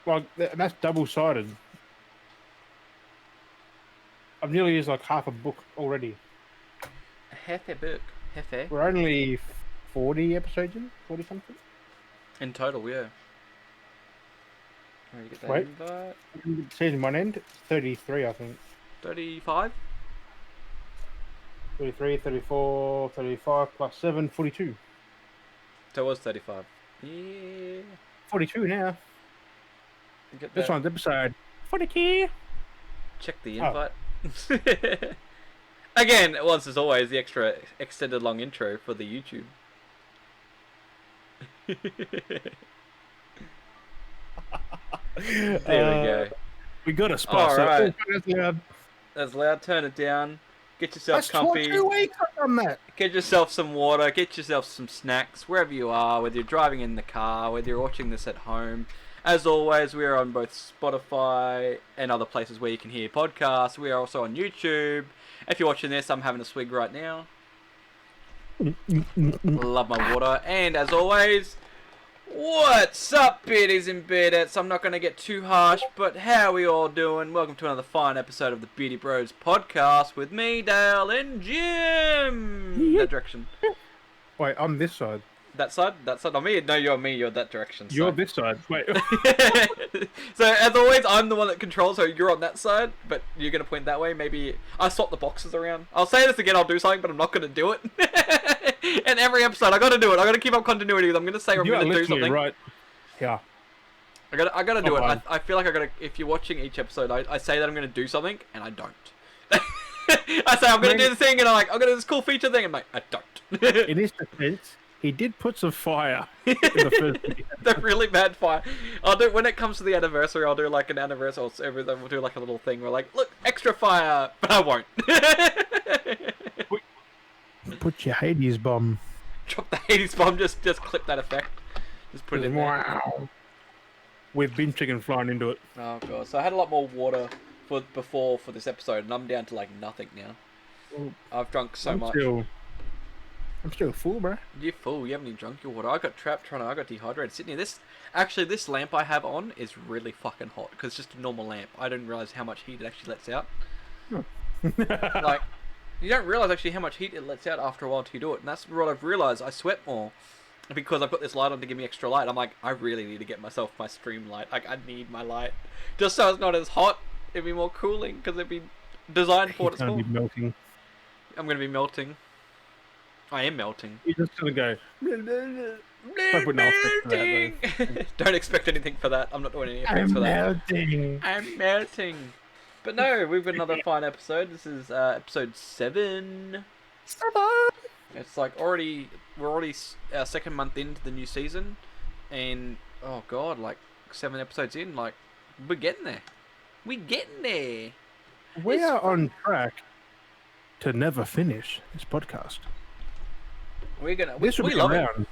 Well, that's double-sided. I've nearly used like half a book already. Half a book. Half. We're only 40 episodes in, 40 something. In total, yeah. Can you get that Wait. invite? Season 1 end, 33, I think. 35? 33, 34, 35 plus 7, 42. So it was 35. Yeah. 42 now. Get This that. one's episode 42. Check the invite. Oh. Again, once as always, the extra extended long intro for the YouTube. There we go. We got a spot. Alright. Oh, that's loud. That's loud. Turn it down. Get yourself comfy. 2 weeks I've done that. Get yourself some water. Get yourself some snacks wherever you are, whether you're driving in the car, whether you're watching this at home. As always, we are on both Spotify and other places where you can hear podcasts. We are also on YouTube. If you're watching this, I'm having a swig right now. Love my water. And as always, what's up, beardies and beardettes? I'm not going to get too harsh, but how are we all doing? Welcome to another fine episode of the Beardy Bros podcast with me, Dale, and Jim. That direction. Wait, I'm this side. That side? That side? Not me? No, you're me. You're that direction. You're this side. Wait. So, as always, I'm the one that controls, so you're on that side, but you're going to point that way. Maybe I swap the boxes around. I'll say this again, I'll do something, but I'm not going to do it. And every episode, I got to do it. I got to keep up continuity. I'm going to say I'm going to do something. Right. Yeah. I got to do it. I feel like I got to, if you're watching each episode, I say that I'm going to do something, and I don't. I say I'm going to do the thing, and I'm like, I'm going to do this cool feature thing, and I'm like, I don't. In his defense, he did put some fire in the first video. The really bad fire. I'll do, when it comes to the anniversary, I'll do like an anniversary, or everything. We'll do like a little thing where like, look, extra fire, but I won't. Put your Hades bomb. Drop the Hades bomb, just clip that effect. Just put it in there. Wow. With bin chicken flying into it. Oh god, so I had a lot more water before for this episode, and I'm down to like nothing now. I've drunk so much. I'm still full, bro. You're full. You haven't even drunk your water. I got trapped I got dehydrated sitting here. This lamp I have on is really fucking hot because it's just a normal lamp. I didn't realize how much heat it actually lets out. Like, you don't realize actually how much heat it lets out after a while until you do it, and that's what I've realized. I sweat more because I've got this light on to give me extra light. I'm like, I really need to get myself my stream light. Like, I need my light just so it's not as hot. It'd be more cooling because it'd be designed for what it's for. Be melting. I'm gonna be melting. I am melting. You're just gonna go. Melting. Don't expect anything for that. I'm not doing any effects for that. I'm melting. But no, we've got another fine episode. This is episode 7. It's like we're already our second month into the new season, and oh god, like 7 episodes in, like we're getting there. We're getting there. We are on track to never finish this podcast. This will be around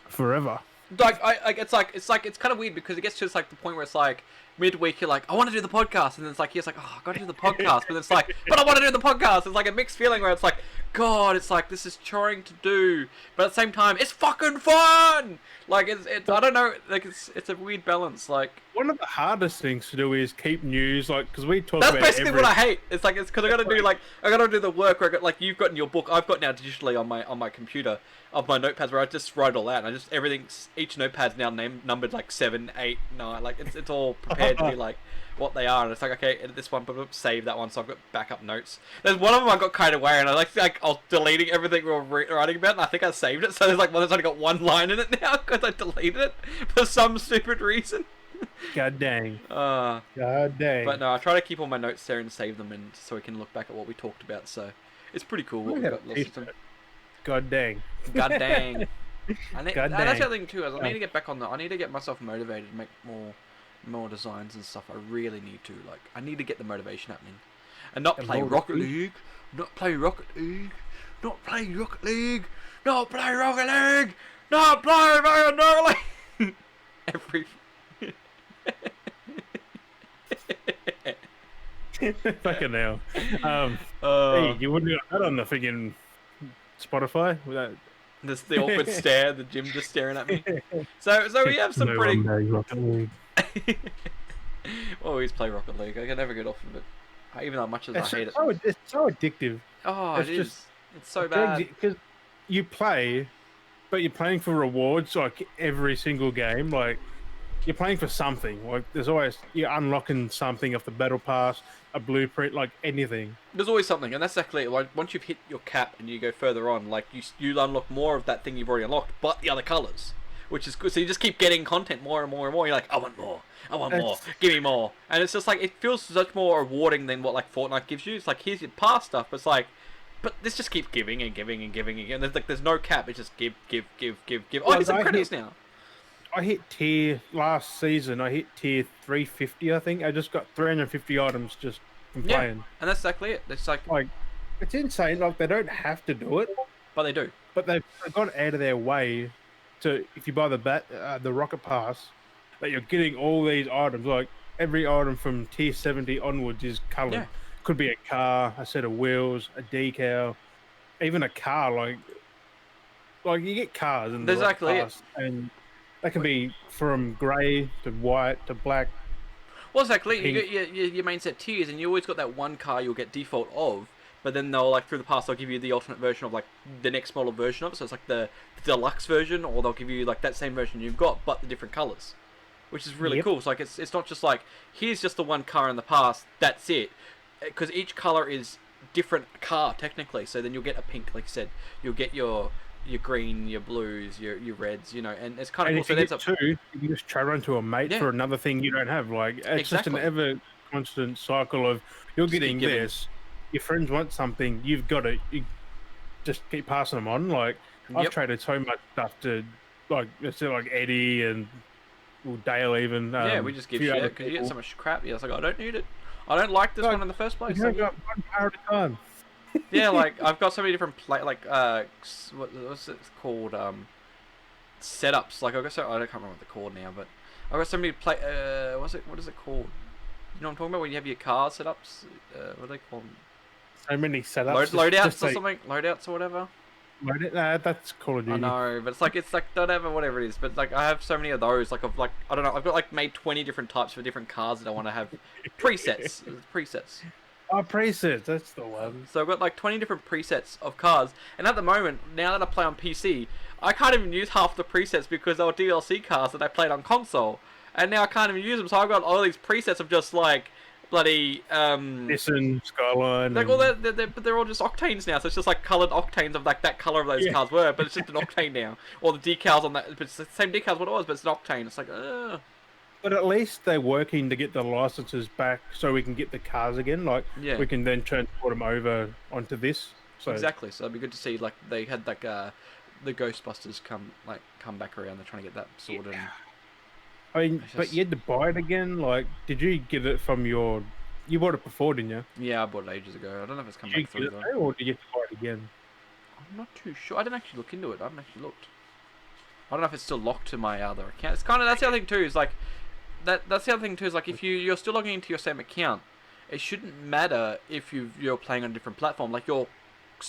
forever. Like it's kind of weird because it gets to like the point where it's like midweek you're like, I want to do the podcast, and then it's like he's like, oh, I got to do the podcast, but it's like, but I want to do the podcast. It's like a mixed feeling where it's like, God, it's like this is choring to do, but at the same time it's fucking fun. Like it's I don't know, like it's a weird balance. Like one of the hardest things to do is keep news, like because we talk. That's basically what I hate. It's like it's because I got to do the work where you've got in your book. I've got now digitally on my computer of my notepads where I just write it all out. And each notepad's now numbered like 7, 8, 9. Like it's all prepared to be like what they are, and it's like, okay, edit this one, but save that one, so I've got backup notes. There's one of them I got carried away, and I like I was deleting everything we were writing about, and I think I saved it, so there's like one that's only got one line in it now because I deleted it for some stupid reason. God dang. God dang. But no, I try to keep all my notes there and save them, and so we can look back at what we talked about. So it's pretty cool what we got. God dang. God dang. God dang. That's the other thing too. Is I need to get back on I need to get myself motivated to make more designs and stuff. I really need to. Like, I need to get the motivation happening, and not play Rocket League. Not play Rocket League. Not play Rocket League. Not play Rocket League. Not play Rocket League. Every. Fucking hell. Hey, you wouldn't have that on the friggin' Spotify without the awkward stare, the Jim just staring at me. So we have some pretty. Always play Rocket League. I can never get off of it, even though much as I hate it. It's so addictive. Oh, It's it just is. It's so bad. Because you play, but you're playing for rewards like every single game. Like you're playing for something. Like there's always you're unlocking something off the battle pass, a blueprint, like anything. There's always something, and that's exactly it. Like once you've hit your cap and you go further on, like you unlock more of that thing you've already unlocked, but the other colors, which is good. So you just keep getting content more and more and more. You're like, I want more. I want more. Give me more. And it's just like it feels much more rewarding than what like Fortnite gives you. It's like here's your past stuff, but it's like, but this just keeps giving and giving and giving again. There's no cap. It's just give. Oh, here's some credits now. I hit last season. I hit tier 350. I think I just got 350 items just from playing. And that's exactly it. It's like it's insane. Like they don't have to do it, but they do. But they've gone out of their way to if you buy the Rocket Pass, that you're getting all these items. Like every item from tier 70 onwards is coloured. Yeah. Could be a car, a set of wheels, a decal, even a car. Like you get cars in the exactly Pass, and they can be from grey to white to black. Well, exactly. You get your main set tiers, and you always got that one car you'll get default of. But then they'll like through the past they'll give you the alternate version of like the next model version of it. So it's like the deluxe version, or they'll give you like that same version you've got, but the different colors, which is really cool. It's like it's not just like here's just the one car in the past. That's it, because each color is different car technically. So then you'll get a pink, like you said. You'll get your green, your blues, your reds, you know, and it's kind of cool. If you get two, you can just try run to a mate for another thing you don't have. Like it's just an ever constant cycle of you're getting this, your friends want something, you've got it. You just keep passing them on. Like I've traded so much stuff to like let's say like Eddie and Dale even. We just give shit because you get so much crap. Yeah, it's like I don't need it. I don't like this one in the first place. You got one car at a time. Yeah, like I've got so many different what's it called? Setups. Like I can't remember what they're called now, but I've got so many what is it called? You know what I'm talking about when you have your car setups? What are they called? So many setups. Loadouts or something? Loadouts or whatever? That's Call of Duty. I know, but it's like whatever it is. But like I have so many of those. Like I don't know. I've got like made 20 different types for different cars that I want to have presets. Oh, presets, that's the one. So I've got like 20 different presets of cars, and at the moment, now that I play on PC, I can't even use half the presets because they were DLC cars that I played on console, and now I can't even use them. So I've got all these presets of just like bloody Nissan Skyline. Like but they're all just octanes now. So it's just like coloured octanes of like that colour of those cars were, but it's just an octane now. Or the decals on that, but it's the same decals what it was, but it's an octane. It's like But at least they're working to get the licenses back so we can get the cars again. Like, we can then transport them over onto this. So exactly. So it'd be good to see, like, they had, like, the Ghostbusters come back around. They're trying to get that sorted. Yeah. I mean, but you had to buy it again? Like, did you get it from your... You bought it before, didn't you? Yeah, I bought it ages ago. I don't know if it's come back through, though. Or did you have to buy it again? I'm not too sure. I didn't actually look into it. I haven't actually looked. I don't know if it's still locked to my other account. It's kind of... That's the other thing, too, is, like... That's the other thing too, is like if you're still logging into your same account, it shouldn't matter if you're playing on a different platform. Like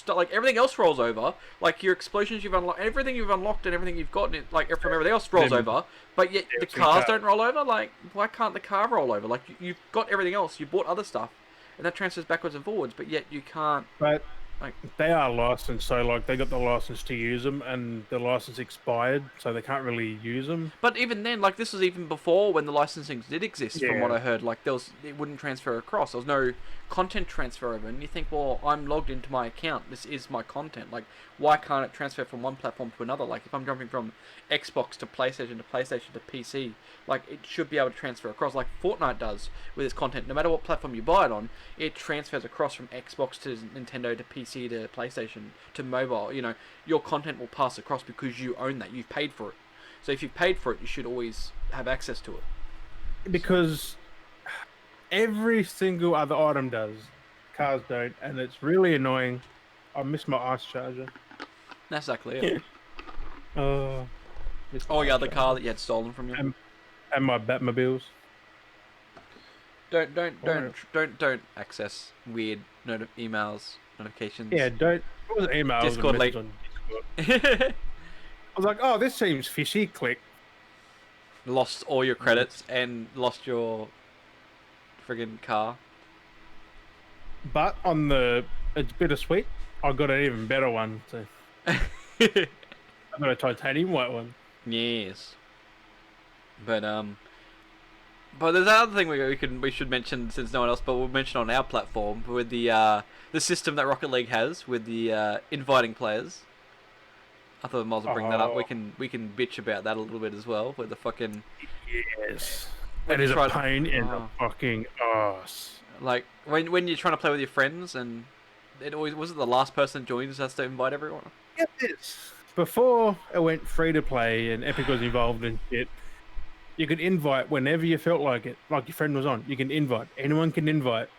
like everything else rolls over. Like your explosions you've unlocked, everything you've unlocked and everything you've gotten, like from everything else rolls over. But yet the cars don't roll over. Like why can't the car roll over? Like you've got everything else. You bought other stuff, and that transfers backwards and forwards. But yet you can't. But like they are licensed, so like they got the license to use them, and the license expired, so they can't really use them. But even then, like this was even before when the licensing did exist, from what I heard. Like it wouldn't transfer across. There was no content transfer over, and you think, well, I'm logged into my account. This is my content. Like, why can't it transfer from one platform to another? Like, if I'm jumping from Xbox to PlayStation to PC, like it should be able to transfer across, like Fortnite does with its content. No matter what platform you buy it on, it transfers across from Xbox to Nintendo to PC to PlayStation to mobile. You know, your content will pass across because you own that. You've paid for it. So if you've paid for it, you should always have access to it. Because every single other item does, cars don't, and it's really annoying. I miss my ice charger. That's exactly it. Oh yeah, the car that you had stolen from you. And my Batmobiles. Don't access weird notifications. Yeah, don't. What was emails? Discord late. I was like, oh, this seems fishy. Click. lost all your credits and lost your friggin' car. But it's bittersweet. I got an even better one. So I got a titanium white one. Yes. But there's another thing we should mention, since no one else, but we'll mention on our platform with the system that Rocket League has with the inviting players. I thought I might as well bring that up. We can bitch about that a little bit as well with the fucking. Yes. That is a pain in the fucking ass. Like when you're trying to play with your friends, and it always was it the last person joins has to invite everyone. Get this. Before it went free to play and Epic was involved in it, you could invite whenever you felt like it. Like your friend was on, you can invite. Anyone can invite.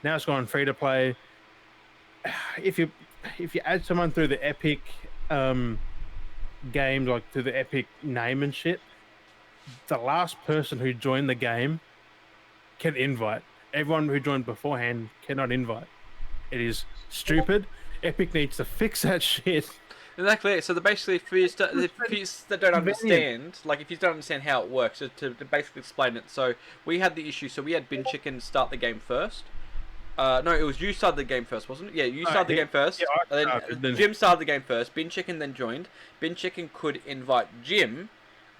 Now it's gone free to play. If you add someone through the Epic game, like through the Epic name and shit, the last person who joined the game can invite. Everyone who joined beforehand cannot invite. It is stupid. Epic needs to fix that shit. Exactly. So basically, if you that don't understand, like if you don't understand how it works, to basically explain it. So we had the issue. So we had Bin Chicken start the game first. No, it was you started the game first, wasn't it? Yeah, you started the game first. Yeah, then Jim started the game first. Bin Chicken then joined. Bin Chicken could invite Jim,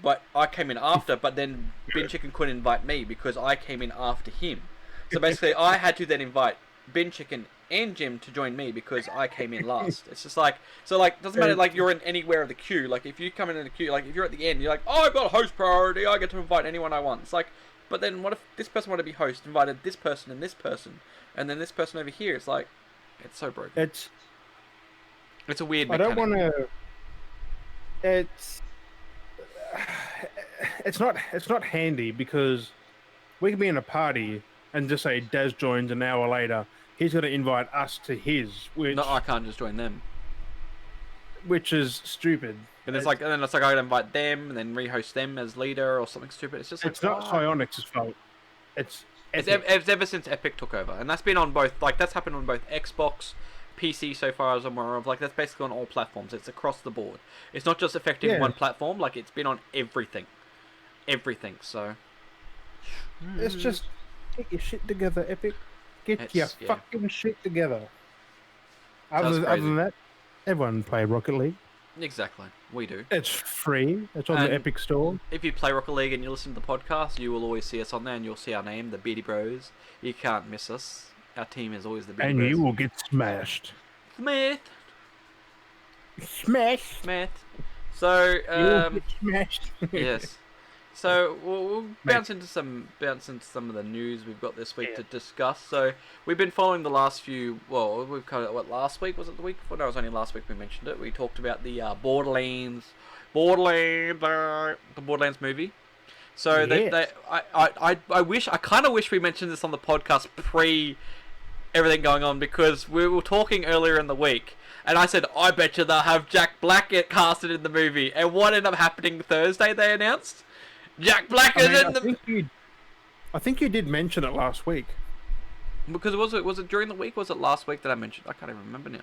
but I came in after. But then Bin Chicken couldn't invite me because I came in after him. So basically, I had to then invite Bin Chicken and Jim to join me because I came in last. It's just like, so like, doesn't matter like you're in anywhere of the queue. Like if you come in the queue, like if you're at the end, you're like, oh, I've got host priority. I get to invite anyone I want. It's like, but then what if this person wanted to be host, invited this person and this person, and then this person over here? It's like, it's so broken. It's a weird mechanic. I don't want to. It's not handy because we can be in a party and just say Daz joins an hour later. He's going to invite us to his, which... No, I can't just join them. Which is stupid. And it's like, I gotta invite them and then rehost them as leader or something stupid. It's just like... It's not Psyonix's fault. It's ever since Epic took over. And that's been on both... Like, that's happened on both Xbox, PC so far as I'm aware of. Like, that's basically on all platforms. It's across the board. It's not just affecting one platform. Like, it's been on everything. Everything, so... It's just... Get your shit together, Epic. Get your fucking shit together. Other than that, everyone play Rocket League. Exactly, we do. It's free. It's on the Epic Store. If you play Rocket League and you listen to the podcast, you will always see us on there, and you'll see our name, the Beardy Bros. You can't miss us. Our team is always the Beardy Bros. And you will get smashed. Smashed. So, you will get smashed. Yes. So we'll bounce into some of the news we've got this week to discuss. So we've been following the last few. Well, we've kind of last week was it the week before? No, it was only last week we mentioned it. We talked about the Borderlands movie. So I kind of wish we mentioned this on the podcast pre everything going on, because we were talking earlier in the week. And I said, I bet you they'll have Jack Black get casted in the movie. And what ended up happening Thursday? They announced Jack Black is in the. I think you did mention it last week. Because was it during the week? Or was it last week that I mentioned? I can't even remember now.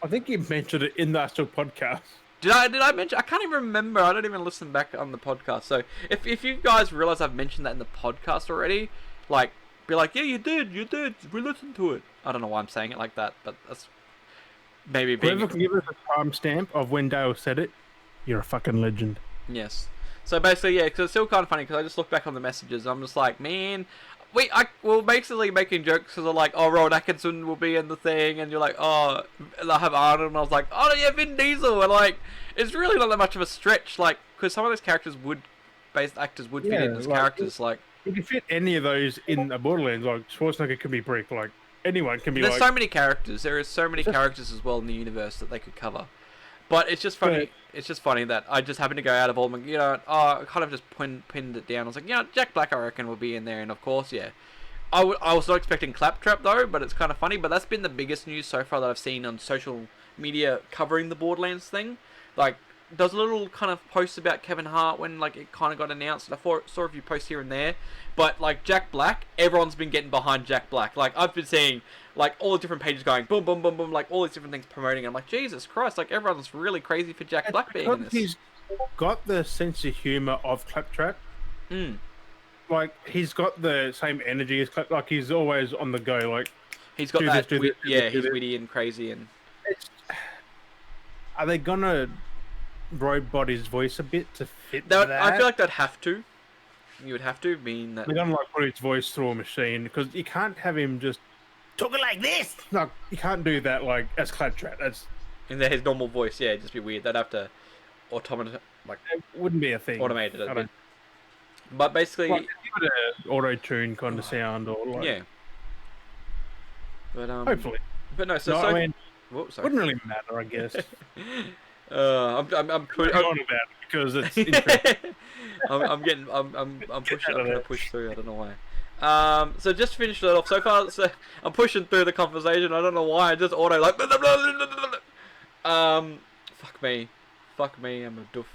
I think you mentioned it in the actual podcast. Did I mention? I can't even remember. I don't even listen back on the podcast. So if you guys realize I've mentioned that in the podcast already, like be like, yeah, you did. We listened to it. I don't know why I'm saying it like that, but that's maybe being. Whoever can give us a timestamp of when Dale said it, you're a fucking legend. Yes. So basically, yeah, because it's still kind of funny, because I just look back on the messages, I'm just like, man, we're basically making jokes, because they're like, oh, Rowan Atkinson will be in the thing, and you're like, oh, they'll have Arnold, and I was like, oh, yeah, Vin Diesel, and like, it's really not that much of a stretch, like, because some of those characters actors would fit in as characters, like. You can fit any of those in a Borderlands, like, Schwarzenegger can be Brick, like, anyone can be There's so many characters, there is so many characters as well in the universe that they could cover. But it's just funny. It's just funny that I just happened to go out of all my, I kind of just pinned it down. I was like, Jack Black, I reckon, will be in there, and of course, yeah. I was not expecting Claptrap though, but it's kind of funny. But that's been the biggest news so far that I've seen on social media covering the Borderlands thing. Like, there's a little kind of post about Kevin Hart when like it kind of got announced. And I saw a few posts here and there, but like Jack Black, everyone's been getting behind Jack Black. Like I've been seeing like all the different pages going boom, boom, boom, boom, like all these different things promoting. I'm like, Jesus Christ, like everyone's really crazy for Jack Black being in this. He's got the sense of humor of Claptrap, Like he's got the same energy. Like he's always on the go. Like he's got that. He's witty and crazy. And are they gonna robot his voice a bit to fit that? I feel like they'd have to. You would have to mean that they're gonna like put his voice through a machine because you can't have him just talking like this. No, you can't do that like as Claptrap. That's in his normal voice. Yeah, it'd just be weird. They'd have to automate like it wouldn't be a thing. Automated a bit. But basically, like, give it an auto-tune kind of sound or like yeah. But hopefully. But no, so I mean, whoops, sorry. wouldn't really matter, I guess. I'm on about it because it's interesting. I'm trying to push through. I don't know why. So just to finish it off. So far, I'm pushing through the conversation. I don't know why. I just auto like. Fuck me. I'm a doof.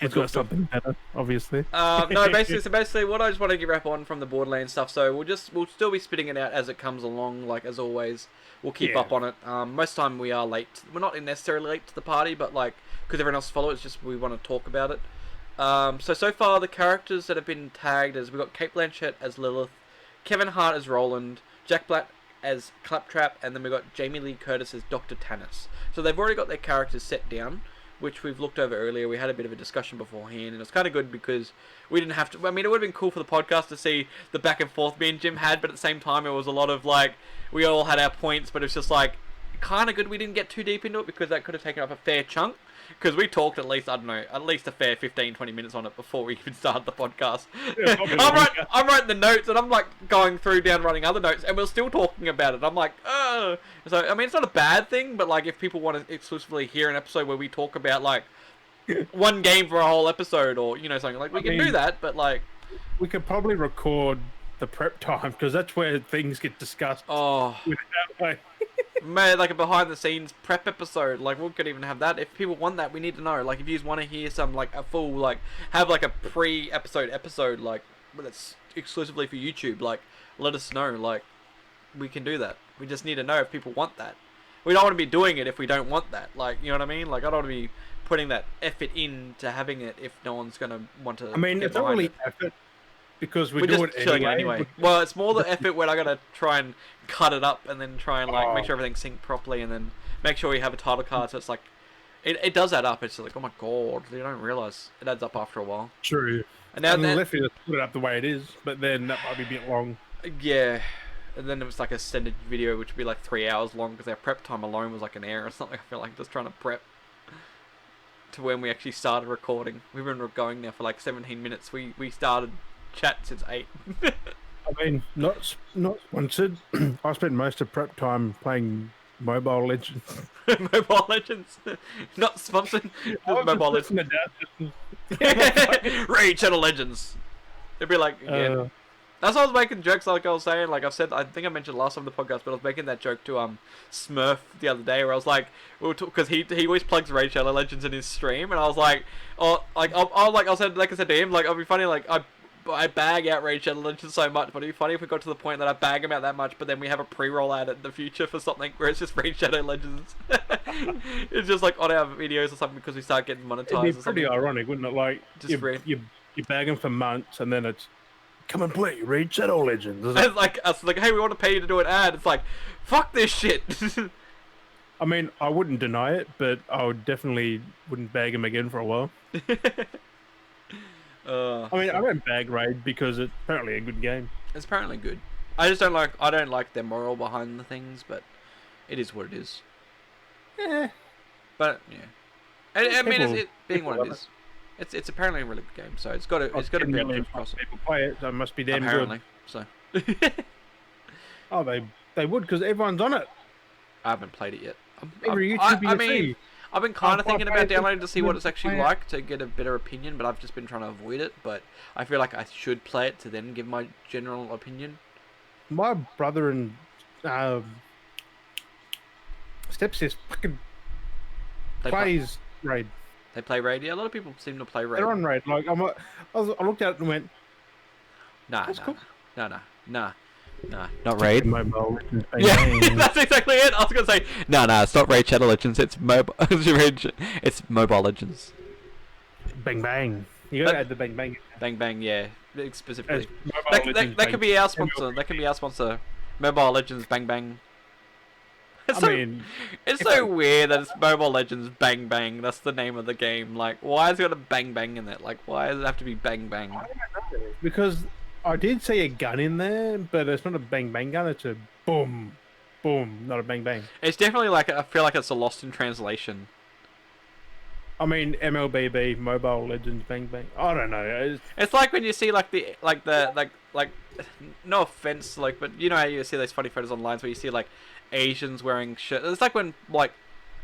He's got something better, obviously. No, basically, what I just want to wrap on from the Borderlands stuff. So we'll still be spitting it out as it comes along, like as always. We'll keep up on it. Most of the time we are late. We're not necessarily late to the party, but like because everyone else follows, it's just we want to talk about it. So far the characters that have been tagged as we got Kate Blanchett as Lilith, Kevin Hart as Roland, Jack Black as Claptrap, and then we got Jamie Lee Curtis as Dr. Tannis. So they've already got their characters set down, which we've looked over earlier. We had a bit of a discussion beforehand, and it's kind of good because we didn't have to. I mean, it would have been cool for the podcast to see the back and forth me and Jim had, but at the same time, it was a lot of like we all had our points, but it's just like kind of good we didn't get too deep into it because that could have taken up a fair chunk. Because we talked at least, I don't know, at least a fair 15-20 minutes on it before we even started the podcast. Yeah, I'm writing the notes and I'm like going through down writing other notes and we're still talking about it. I'm like, oh. So, I mean, it's not a bad thing, but like if people want to exclusively hear an episode where we talk about like one game for a whole episode or, you know, something like, we can do that, but like... We could probably record the prep time because that's where things get discussed. Oh. Man, like a behind the scenes prep episode, like we could even have that. If people want that, we need to know. Like if you just want to hear some like a full like have like a pre-episode like that's exclusively for YouTube, like let us know. Like we can do that. We just need to know if people want that. We don't want to be doing it if we don't want that. Like you know what I mean? Like I don't want to be putting that effort into having it if no one's gonna want to. I mean, it's not really effort. Because we're just do it anyway. Well, it's more the effort when I gotta try and cut it up and then try and like make sure everything's synced properly and then make sure we have a title card so it's like it does add up. It's like, oh my god, you don't realise it adds up after a while. True. And now unless you just put it up the way it is, but then that might be a bit long. Yeah. And then it was like a extended video which would be like 3 hours long because our prep time alone was like an hour or something. I feel like just trying to prep to when we actually started recording. We've been going now for like 17 minutes. We started chat since 8. I mean, not sponsored. I spent most of prep time playing Mobile Legends. Mobile Legends, not sponsored. Mobile Legends. Raid Shadow Legends. It'd be like again. That's why I was making jokes like I was saying. Like I've said, I think I mentioned last time on the podcast, but I was making that joke to Smurf the other day, where I was like, because he always plugs Raid Shadow Legends in his stream, and I was like, I said to him, like, I'll be funny, like I bag out Raid Shadow Legends so much, but it'd be funny if we got to the point that I bag him out that much, but then we have a pre-roll ad in the future for something where it's just Raid Shadow Legends. It's just like on our videos or something because we start getting monetized. It'd be pretty ironic, wouldn't it? Like you bag him for months and then it's come and play Raid Shadow Legends. It's like us, like, hey, we want to pay you to do an ad. It's like, fuck this shit. I mean, I wouldn't deny it, but I wouldn't bag him again for a while. I mean, I won't bag Raid because it's apparently a good game. It's apparently good. I just don't like their moral behind the things, but it is what it is. Yeah. But yeah, I mean, it's being what it is. It's apparently a really good game, so it's got a bit across it. People play it, so it must be damn apparently, good. So. Oh, they would because everyone's on it. I haven't played it yet. I've been kind of thinking about downloading to see what it's actually like to get a better opinion, but I've just been trying to avoid it. But I feel like I should play it to then give my general opinion. My brother and stepsis fucking plays Raid. They play Raid. Yeah, a lot of people seem to play Raid. They're on Raid. Like I looked at it and went, Nah, cool. Nah, not Raid. Mobile Legends. Yeah, that's exactly it. I was gonna say, no, it's not Raid Shadow Legends. It's mobile. It's Mobile Legends. Bang bang. You got to add the bang bang. Bang bang, yeah, specifically. That That could be our sponsor. That could be our sponsor. Mobile Legends Bang Bang. It's so weird that it's Mobile Legends Bang Bang. That's the name of the game. Like, why has it got a bang bang in it? Like, why does it have to be bang bang? I don't know. Because I did see a gun in there, but it's not a bang bang gun. It's a boom, boom, not a bang bang. It's definitely like, I feel like it's a lost in translation. I mean, MLBB, Mobile Legends Bang Bang. I don't know. It's like when you see like no offense, like, but you know how you see those funny photos online where you see like Asians wearing shirts. It's like when like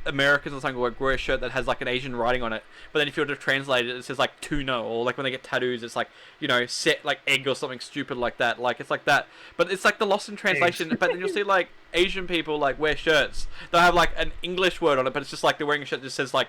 Americans or something wear a shirt that has like an Asian writing on it, but then if you were to translate it, it says like tuna, or like when they get tattoos, it's like, you know, set like egg or something stupid like that. Like, it's like that, but it's like the lost in translation. But then you'll see like Asian people like wear shirts. They'll have like an English word on it, but it's just like they're wearing a shirt that just says like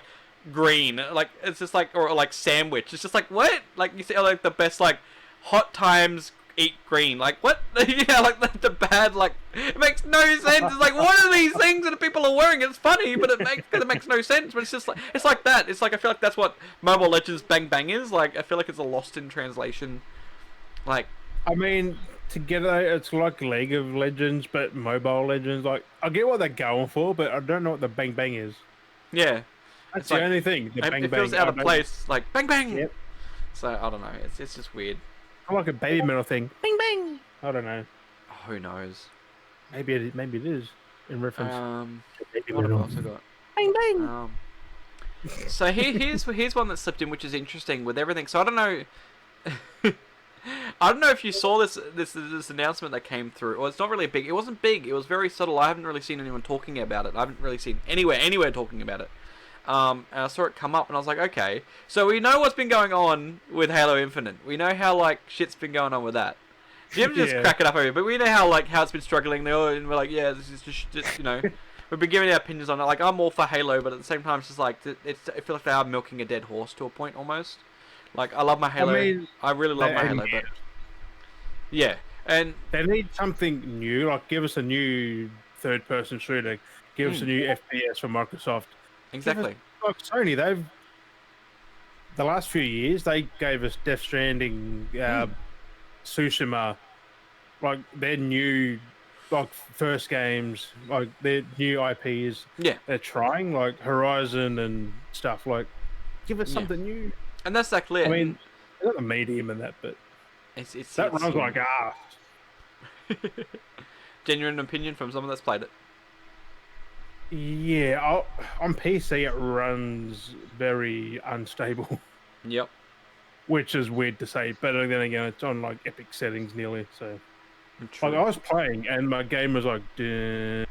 green. Like, it's just like, or like sandwich. It's just like, what? Like, you see like the best like hot times eat green. Like, what? Yeah, like the bad, like, it makes no sense. It's like, what are these things that people are wearing? It's funny, but it makes no sense. But it's just like, it's like that. It's like, I feel like that's what Mobile Legends Bang Bang is. Like, I feel like it's a lost in translation. Like, I mean, together it's like League of Legends, but Mobile Legends. Like, I get what they're going for, but I don't know what the bang bang is. Yeah, that's the only thing. The bang it bang. feels out of place. Like, bang bang. Yep. So I don't know. It's just weird. I like a baby metal thing. Bang bang. I don't know. Oh, who knows? Maybe it is in reference. What else I got? Bang bang. So here's one that slipped in, which is interesting with everything. So I don't know. I don't know if you saw this announcement that came through. Well, it's not really big. It wasn't big. It was very subtle. I haven't really seen anyone talking about it. I haven't really seen anywhere talking about it. And I saw it come up, and I was like, okay. So we know what's been going on with Halo Infinite. We know how like shit's been going on with that. Jim just crack it up over here, but we know how it's been struggling. And we're like, yeah, this is just you know, we've been giving our opinions on it. Like, I'm all for Halo, but at the same time, it's just like I feel like they are milking a dead horse to a point almost. Like, I love my Halo. I really love my Halo, but yeah, and they need something new. Like, give us a new third-person shooter. Give us a new FPS for Microsoft. Exactly. Like Sony, the last few years they gave us Death Stranding, Tsushima, like their new, like first games, like their new IPs. Yeah, they're trying like Horizon and stuff. Like, give us something new. And that's exactly it. I mean, not a medium in that, but it's that runs like ass. Genuine opinion from someone that's played it. Yeah, on PC it runs very unstable. Yep. Which is weird to say, but then again, it's on like epic settings nearly. So, true. Like, I was playing and my game was like, when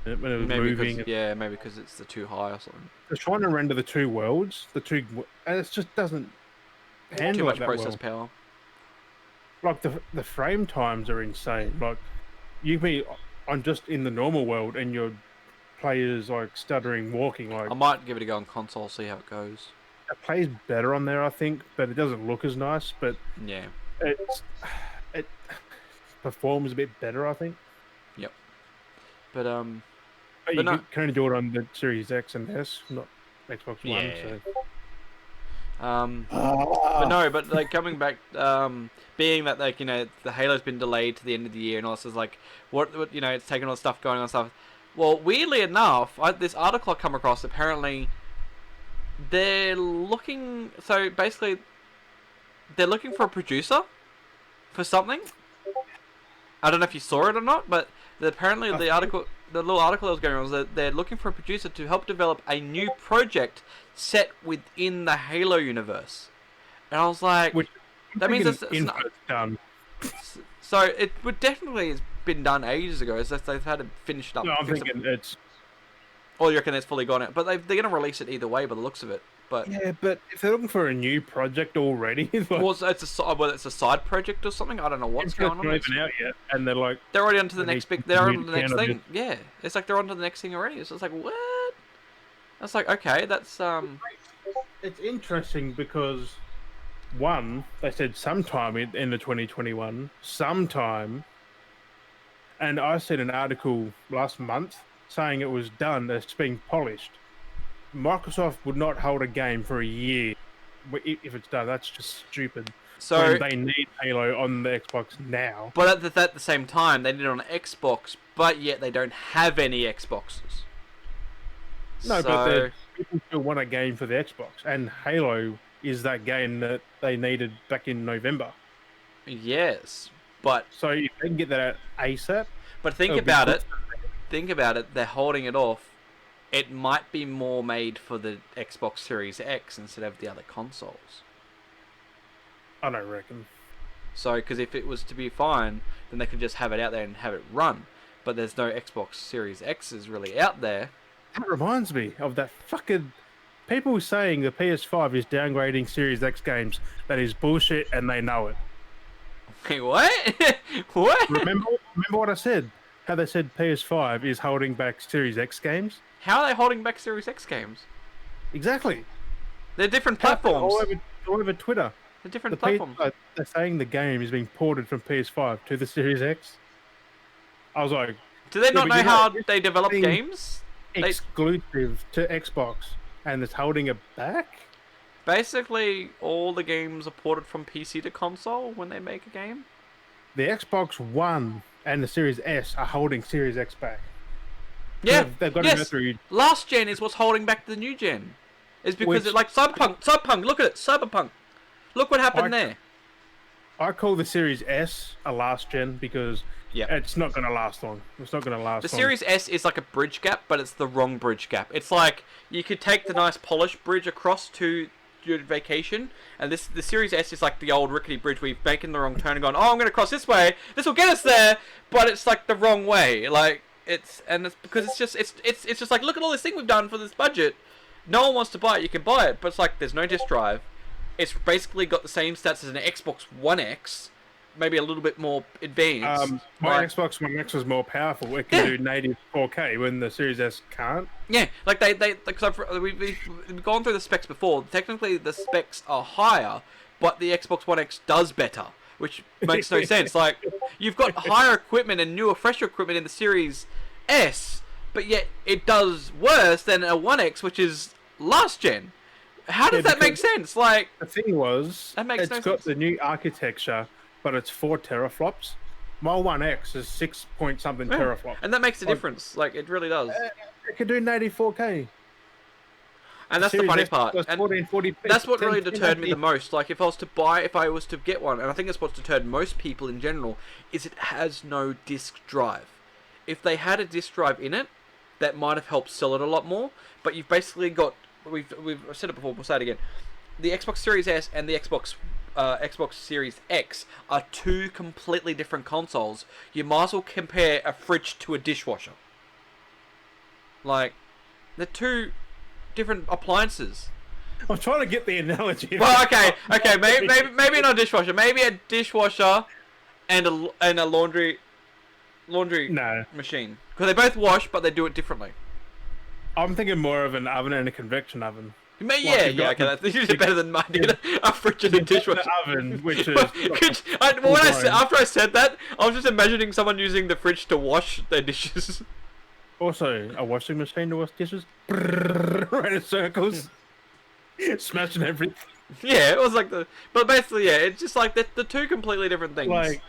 it was moving. Maybe because it's too high or something. It's trying to render the two worlds, and it just doesn't handle too much that process power. Like the frame times are insane. Like, you be on just in the normal world and your players like stuttering, walking. Like, I might give it a go on console, see how it goes. It plays better on there, I think, but it doesn't look as nice. But yeah, it performs a bit better, I think. Yep. But you can only do it on the Series X and S, not Xbox One. So. But like coming back, being that like, you know, the Halo's been delayed to the end of the year and all this is like what you know, it's taken all the stuff going on stuff. Well, weirdly enough, this article I come across, apparently they're looking. So basically, they're looking for a producer for something. I don't know if you saw it or not, but apparently the little article that was going on was that they're looking for a producer to help develop a new project set within the Halo universe. And I was like, that means it's not done. So it would definitely has been done ages ago. It's just they've had it finished up. No, I'm thinking it's. Or you reckon it's fully gone out? But they're going to release it either way by the looks of it. But yeah, but if they're looking for a new project already, like, it's a side project or something. I don't know what's going on. It's not even out yet, and they're like they're already on to the next big. They're on to the next thing. Yeah, it's like they're on to the next thing already. So it's like, what? That's like, okay, that's It's interesting because one, they said sometime in the 2021, sometime, and I seen an article last month saying it was done, it's being polished. Microsoft would not hold a game for a year if it's done, that's just stupid. So when they need Halo on the Xbox now. But at the same time, they need it on Xbox, but yet they don't have any Xboxes. No, but people still want a game for the Xbox, and Halo is that game that they needed back in November. Yes, but so if they can get that ASAP. But think about it. Think about it. They're holding it off. It might be more made for the Xbox Series X instead of the other consoles. I don't reckon. So, because if it was to be fine, then they could just have it out there and have it run. But there's no Xbox Series X's really out there. That reminds me of that fucking... People saying the PS5 is downgrading Series X games. That is bullshit, and they know it. Wait, what? What? Remember what I said? How they said PS5 is holding back Series X games? How are they holding back Series X games? Exactly. They're different platforms. All over Twitter. They're different platforms. They're saying the game is being ported from PS5 to the Series X. I was like... Do they not know how they develop games? Exclusive to Xbox, and it's holding it back? Basically, all the games are ported from PC to console when they make a game. The Xbox One and the Series S are holding Series X back. Yeah, they've got to go through... Last gen is what's holding back the new gen. It's because it's like Cyberpunk. Look at it, Cyberpunk. Look what happened there. I call the Series S a last gen because it's not going to last long. It's not going to last long. The Series S is like a bridge gap, but it's the wrong bridge gap. It's like you could take the nice polished bridge across to your vacation, and the Series S is like the old rickety bridge where you've making the wrong turn and gone, oh, I'm going to cross this way. This will get us there, but it's like the wrong way. Like it's because it's just like, look at all this thing we've done for this budget. No one wants to buy it. You can buy it, but it's like there's no disk drive. It's basically got the same stats as an Xbox One X, maybe a little bit more advanced. My Xbox One X was more powerful. It can do native 4K when the Series S can't. Yeah, like because we've gone through the specs before. Technically, the specs are higher, but the Xbox One X does better, which makes no sense. Like, you've got higher equipment and newer, fresher equipment in the Series S, but yet it does worse than a One X, which is last gen. How does that make sense? Like, the thing was, it's got the new architecture, but it's 4 teraflops. My One X is 6 point something teraflops, and that makes a difference. Like, it really does. It can do native 4K. And that's the funny part. And 1440p. That's what really deterred me the most. Like, if I was to get one, and I think that's what's deterred most people in general, is it has no disk drive. If they had a disk drive in it, that might have helped sell it a lot more. But you've basically got... We've said it before, we'll say it again. The Xbox Series S and the Xbox Series X are two completely different consoles. You might as well compare a fridge to a dishwasher. Like, they're two different appliances. I'm trying to get the analogy. Well, okay, maybe not a dishwasher. Maybe a dishwasher and a laundry machine. Because they both wash, but they do it differently. I'm thinking more of an oven and a convection oven. Okay, that's usually better than mine. A fridge and a dishwasher. Oven, which is... After I said that, I was just imagining someone using the fridge to wash their dishes. Also, a washing machine to wash dishes. Right in circles. Smashing everything. Yeah, it was like But basically, yeah, it's just like the two completely different things. Like,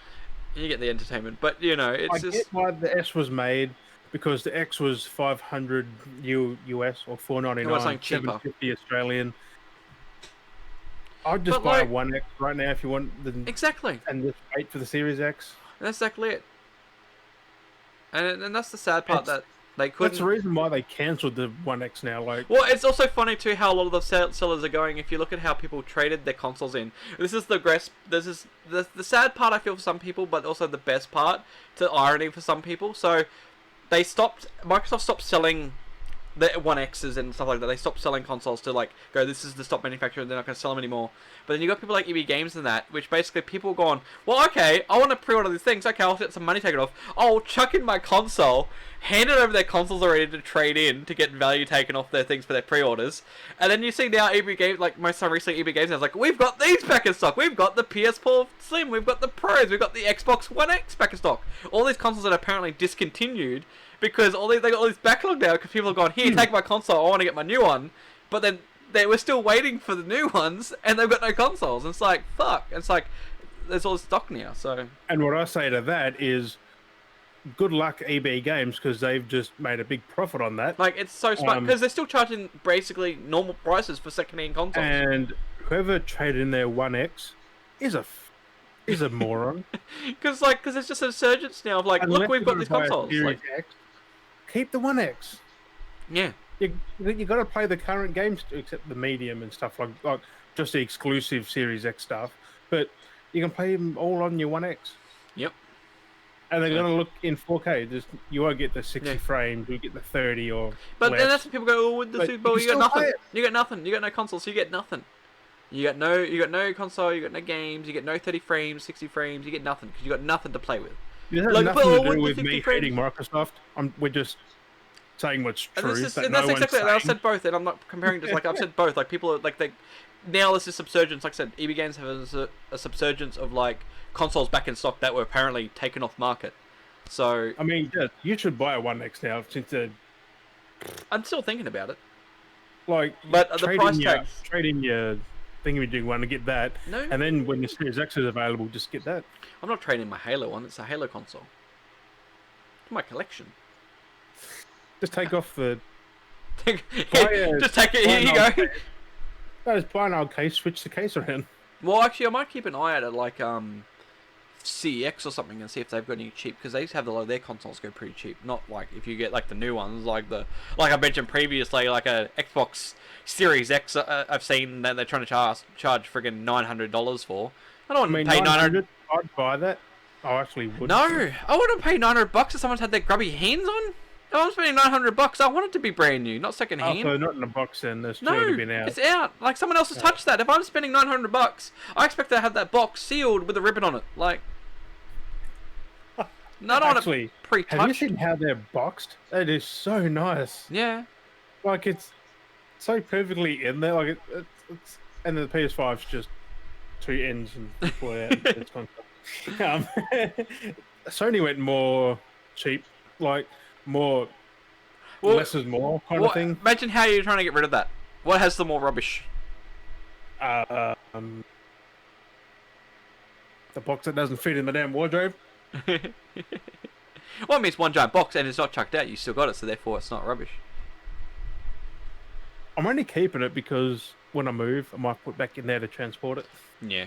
you get the entertainment, but, you know, it's just... I get why the S was made... Because the X was $500 US or $499, $750 Australian. I'd just buy a One X right now if you want exactly, and just wait for the Series X. That's exactly it. And that's the sad part that they couldn't. That's the reason why they cancelled the One X now. Like, well, it's also funny too how a lot of the sellers are going. If you look at how people traded their consoles in, this is the sad part I feel for some people, but also the best part, to irony for some people. So. Microsoft stopped selling the One X's and stuff like that. They stopped selling consoles to like go, this is the stop manufacturer, they're not going to sell them anymore. But then you got people like EB Games and that, which basically people gone, well, okay, I want to pre-order these things, okay, I'll get some money taken off. I'll chuck in my console, hand it over their consoles already to trade in to get value taken off their things for their pre-orders. And then you see now EB Games, like most time recently EB Games, is like, we've got these back in stock, we've got the PS4 Slim, we've got the Pros, we've got the Xbox One X back in stock. All these consoles that are apparently discontinued because they got all this backlog now because people have gone, here, take my console, I want to get my new one. But then they were still waiting for the new ones, and they've got no consoles. And it's like, fuck. And it's like, there's all this stock now. So. And what I say to that is, good luck EB Games, because they've just made a big profit on that. Like, it's so smart because they're still charging basically normal prices for second-hand consoles. And whoever traded in their One X is a moron. Because it's just a resurgence now of like, Unless look, we've got these consoles. Like, X, keep the One X. Yeah. You got to play the current games, except the medium and stuff like just the exclusive Series X stuff. But you can play them all on your One X. Yep. And they're gonna look in 4K. Just you won't get the 60 frames. You get the 30 or. But less. then that's when people go, "Oh, with the Super Bowl, you got nothing. It. You got nothing. You got no console, so you get nothing. You got no console. You got no games. You get no 30 frames, 60 frames. You get nothing because you got nothing to play with." It has nothing to do with me hating Microsoft. We're just saying what's true. And that's exactly. I've said both, and I'm not comparing. Just like I've said both. Like people are like they. Now this is subsurgence. Like I said, EB Games have a subsurgence of like consoles back in stock that were apparently taken off market. So I mean, yeah, you should buy a One X now since I'm still thinking about it. Like, but the price tags. Trade in your thingy-majig one to get that, no. And then when the Series X is available, just get that. I'm not trading my Halo one. It's a Halo console. It's my collection. Just take off the. Just take it. Here you go. No, just buy an old case. Switch the case around. Well, actually, I might keep an eye out at like CEX or something and see if they've got any cheap, because they used to have a lot of their consoles go pretty cheap. Not like if you get like the new ones, like I mentioned previously, like a Xbox Series X. I've seen that they're trying to charge friggin' $900 for. I don't want to pay $900. I'd buy that. I actually would. No, I wouldn't pay $900 if someone's had their grubby hands on. I'm spending $900. I want it to be brand new, not second hand. So not in a box then. There's no, already been out. It's out. Like someone else has touched that. If I'm spending $900, I expect to have that box sealed with a ribbon on it. Like, not actually, on a pre-touch. Have you seen how they're boxed? It is so nice. Yeah. Like it's so perfectly in there. Like it's and the PS5's just two ends and pull it out. It's Sony went more cheap, like more less is more kind of thing. Imagine how you're trying to get rid of that. What has the more rubbish? The box that doesn't fit in the damn wardrobe. Well, it means one giant box and it's not chucked out. You still got it, so therefore it's not rubbish. I'm only keeping it because when I move, I might put back in there to transport it. Yeah.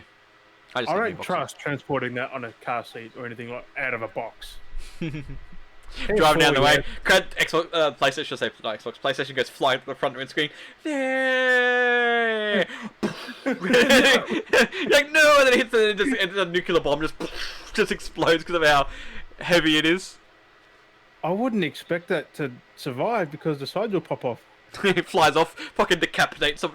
I don't trust transporting that on a car seat or anything like out of a box. Driving down the way. Xbox, PlayStation, say not Xbox. PlayStation goes flying to the front windscreen. There. Like no, and then it hits and a nuclear bomb just explodes because of how heavy it is. I wouldn't expect that to survive because the sides will pop off. It flies off, fucking decapitates. Oh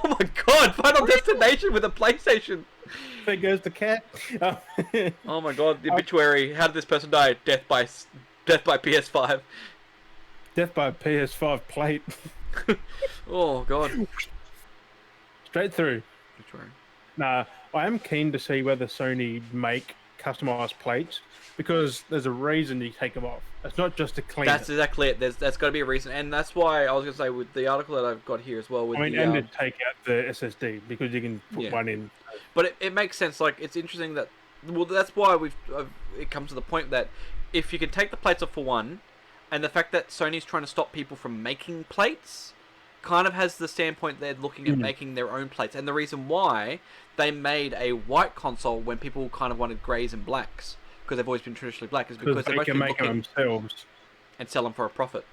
my god! Final Destination with a PlayStation. There goes the cat. Oh my god! The obituary. How did this person die? Death by PS5. Death by PS5 plate. Oh god. Straight through. Obituary. Nah, I am keen to see whether Sony make customized plates because there's a reason you take them off. It's not just to clean. That's exactly it. That's got to be a reason, and that's why I was gonna say with the article that I've got here as well. With and to take out the SSD because you can put one in. But it makes sense. Like it's interesting that. Well, that's why it comes to the point that if you can take the plates off for one, and the fact that Sony's trying to stop people from making plates, kind of has the standpoint they're looking at making their own plates, and the reason why they made a white console when people kind of wanted greys and blacks. Because they've always been traditionally black, is because they can make them themselves and sell them for a profit.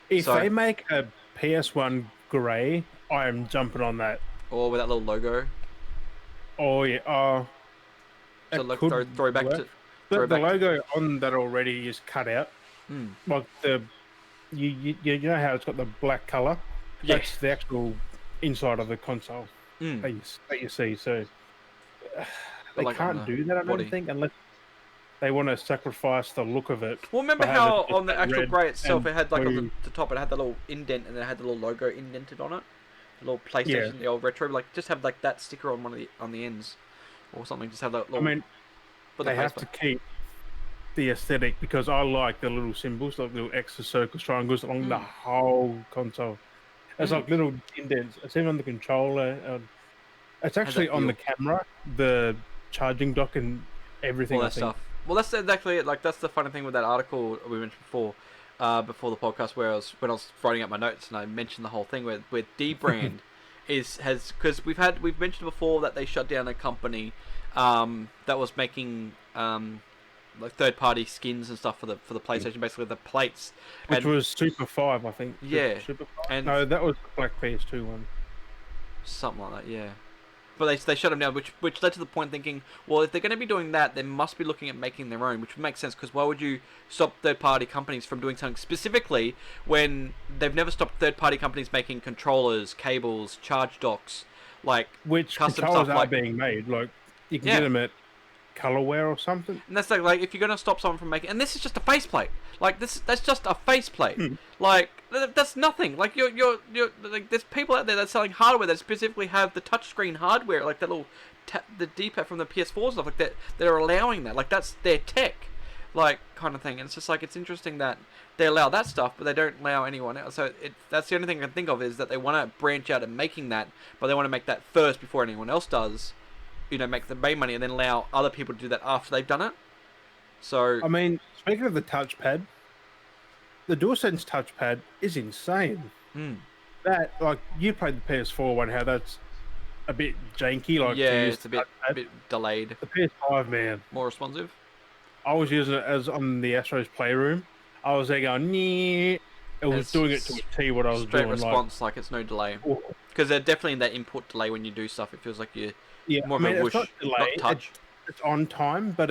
If they make a PS1 grey, I am jumping on that. Or with that little logo. Oh yeah, so look, throwback to the logo on that already is cut out. Like you know how it's got the black color. Yeah. That's the actual inside of the console that you see. So they can't do that. I don't think unless they want to sacrifice the look of it. Well, remember how on the actual grey itself, it had like on the top, it had the little indent, and it had the little logo indented on it, the little PlayStation, the old retro. Like, just have like that sticker on one of the ends, or something. Just have that little. I mean, but they have to keep the aesthetic because I like the little symbols, like little X's, circles, triangles along the whole console. It's like little indents. It's even on the controller. It's How's actually that on the feel? camera, the charging dock, and All everything. I that think. stuff. Well, that's exactly it. Like that's the funny thing with that article we mentioned before the podcast, where when I was writing up my notes and I mentioned the whole thing where D brand has because we've mentioned before that they shut down a company that was making like third party skins and stuff for the PlayStation, basically the plates, Which and was Super 5, I think. yeah, Super 5? and No, that was the Black PS2 one. something like that, yeah. But they shut them down, which led to the point thinking, well, if they're going to be doing that, they must be looking at making their own, which would make sense because why would you stop third-party companies from doing something specifically when they've never stopped third-party companies making controllers, cables, charge docks, like Which custom controllers stuff, are like being made. Like, you can get yeah. them at Colorware or something. And that's like if you're gonna stop someone from making, and this is just a faceplate. Like that's just a faceplate. Hmm. Like that's nothing. Like you're like there's people out there that's selling hardware that specifically have the touchscreen hardware, like the little the D-pad from the PS4 and stuff like that. That are allowing that. Like that's their tech, like kind of thing. And it's just like it's interesting that they allow that stuff, but they don't allow anyone else. So that's the only thing I can think of is that they want to branch out and making that, but they want to make that first before anyone else does. You know, make the main money and then allow other people to do that after they've done it. So I mean, speaking of the touchpad, the DualSense touchpad is insane. That, like, you played the PS4 one, how that's a bit janky, like, yeah, to use it's the touchpad. bit delayed. The PS5, man, More responsive. I was using it as on the Astro's Playroom. I was there going, nee. It was doing it to a T what I was straight doing. response, like it's no delay. Because they're definitely in that input delay when you do stuff. It feels like you're more of a whoosh, it's not delay, not touch. It's on time, but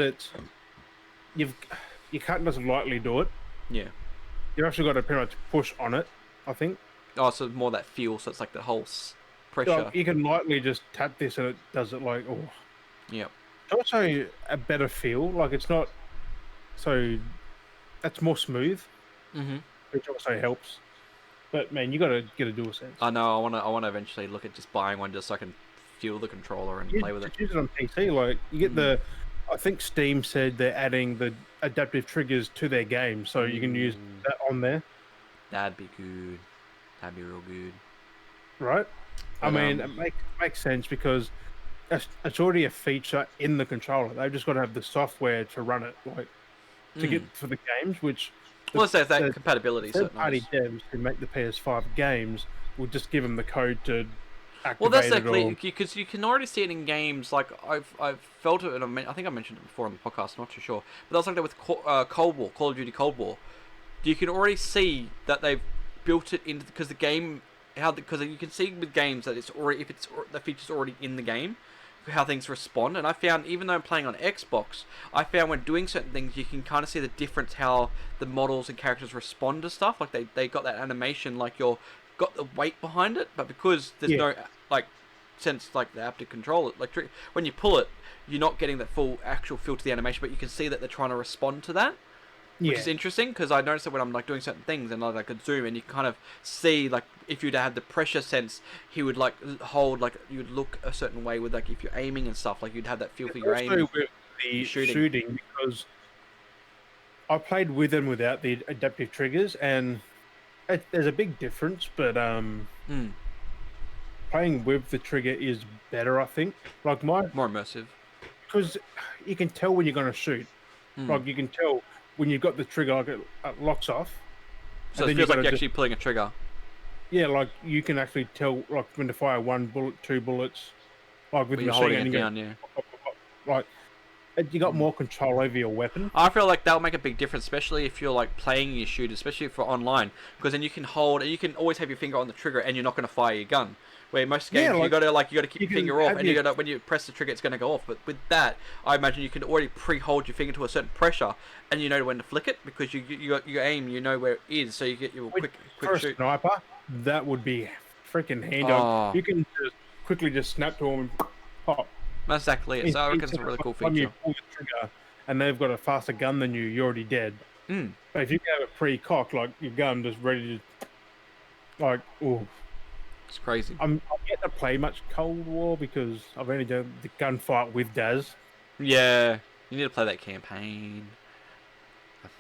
you can't just lightly do it. Yeah. You've actually got to pretty much push on it, I think. Oh, so more that feel. So it's like the whole pressure. Like, you can lightly just tap this and it does it like, oh. Yep. It's also a better feel. Like, it's not so... That's more smooth, which also helps. But, man, you got to get a DualSense. I know. I want to eventually look at just buying one just so I can feel the controller and play with it. Use it on PC. Like, you get the... I think Steam said they're adding the adaptive triggers to their game, so you can use that on there. That'd be good. That'd be real good. Right? But, I mean, it makes sense because it's already a feature in the controller. They've just got to have the software to run it, like, to get for the games, which... Well, let's say that compatibility. Third-party devs who make the PS5 games will just give them the code to activate well, that's it. actually because you can already see it in games. Like I've felt it, and I think I mentioned it before on the podcast. I'm not too sure, but that was like that with Cold War, Call of Duty Cold War. You can already see that they've built it into because the game because you can see with games that it's already if it's the feature's already in the game. How things respond, and I found even though I'm playing on Xbox, I found when doing certain things you can kind of see the difference how the models and characters respond to stuff. Like they got that animation, like you're got the weight behind it, but because there's no like sense like the haptic control, like when you pull it, you're not getting that full actual feel to the animation, but you can see that they're trying to respond to that. Which is interesting because I noticed that when I'm like doing certain things and like I could zoom and you kind of see like if you'd had the pressure sense, he would like hold like you'd look a certain way with like if you're aiming and stuff like you'd have that feel for your aiming. With the shooting because I played with and without the adaptive triggers and there's a big difference, but playing with the trigger is better, I think. Like more immersive because you can tell when you're going to shoot. Like you can tell. When you've got the trigger, like it locks off. So it feels like you're actually pulling a trigger. Yeah, like you can actually tell, like when to fire 1 bullet, 2 bullets, like with the machine holding it down, yeah. Like you got more control over your weapon. I feel like that'll make a big difference, especially if you're like playing your shoot, especially for online, because then you can hold and you can always have your finger on the trigger and you're not going to fire your gun. Where most games you got to keep your finger off, and you got to when you press the trigger, it's going to go off. But with that, I imagine you can already pre-hold your finger to a certain pressure, and you know when to flick it because you got your aim, you know where it is, so you get your quick shoot. Sniper, that would be freaking handy. You can just quickly snap to them and pop. That's exactly it. So I reckon it's a really cool feature. When you pull the trigger, and they've got a faster gun than you, you're already dead. But if you have it pre-cocked, like your gun just ready to, like, ooh. It's crazy. I'm yet to play much Cold War because I've only done the gunfight with Daz. Yeah, you need to play that campaign.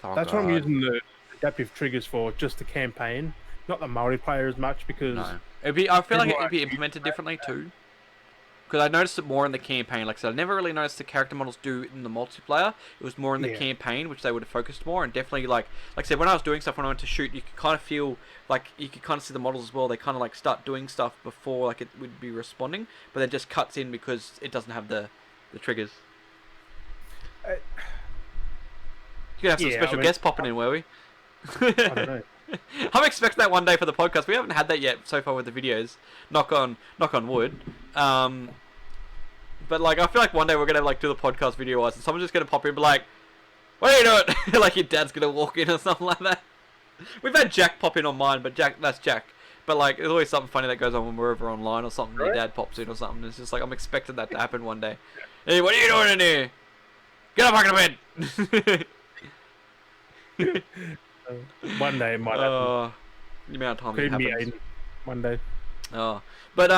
That's what I'm using the adaptive triggers for, just the campaign, not the multiplayer as much, because No, I feel like it'd be implemented differently too. Because I noticed it more in the campaign. Like I said, I never really noticed the character models do in the multiplayer. It was more in the campaign, which they would have focused more. And definitely, like I said, when I was doing stuff, when I went to shoot, you could kind of feel like you could kind of see the models as well. They kind of like start doing stuff before like it would be responding, but then just cuts in because it doesn't have the triggers. You could have some special guests popping in, were we? I don't know. I'm expecting that one day for the podcast. We haven't had that yet so far with the videos. Knock on wood. But like, I feel like one day we're gonna like do the podcast video wise, and someone's just gonna pop in and be like, "What are you doing?" Like your dad's gonna walk in or something like that. We've had Jack pop in on mine, but that's Jack. But like, there's always something funny that goes on when we're over online or something. Right? Your dad pops in or something. It's just like I'm expecting that to happen one day. Hey, what are you doing in here? Get up back in the bed. One day it might happen. The amount of time it happens. One day. Oh, but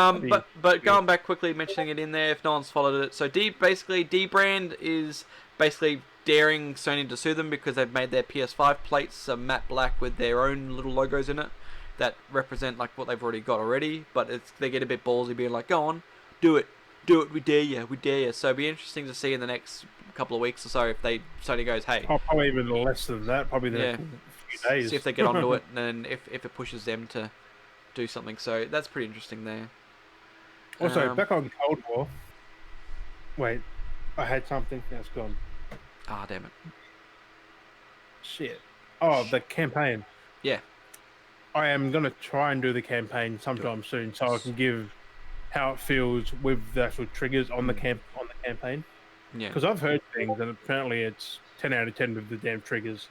going back quickly, mentioning it in there, if no one's followed it. So D-Brand is basically daring Sony to sue them because they've made their PS5 plates matte black with their own little logos in it that represent like what they've already got already. But they get a bit ballsy, being like, "Go on, do it, we dare you." So it'll be interesting to see in the next couple of weeks or so if Sony goes, "Hey," probably even less than that. Probably the next few days. See if they get onto it, and then if it pushes them to do something. So that's pretty interesting there. Also, back on Cold War. Wait, I had something. Now it's gone. Ah, damn it. Shit. Oh, the campaign. Yeah. I am gonna try and do the campaign sometime soon, so I can give how it feels with the actual triggers on the campaign. Yeah. Because I've heard things, and apparently it's 10 out of 10 with the damn triggers.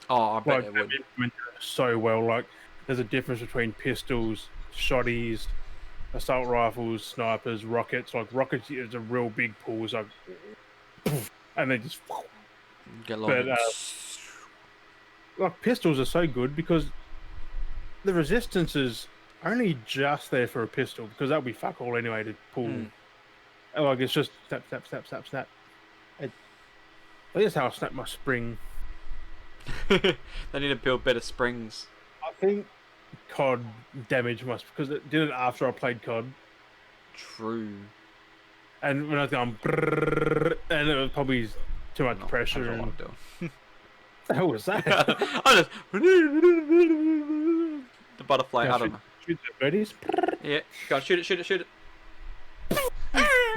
Oh, I bet it would. So well, like there's a difference between pistols, shotties, assault rifles, snipers, rockets. Like rockets is a real big pull, it's like, and they just get long. But like pistols are so good because the resistance is only just there for a pistol, because that'll be fuck all anyway to pull. And like it's just snap. That's how I snap my spring. They need to build better springs. I think COD damage must, because it did it after I played COD. True. And when I was going and it was probably too much pressure. And... What the hell was that? I just the butterfly. I don't know. Shoot the birdies. Yeah, go on, shoot it.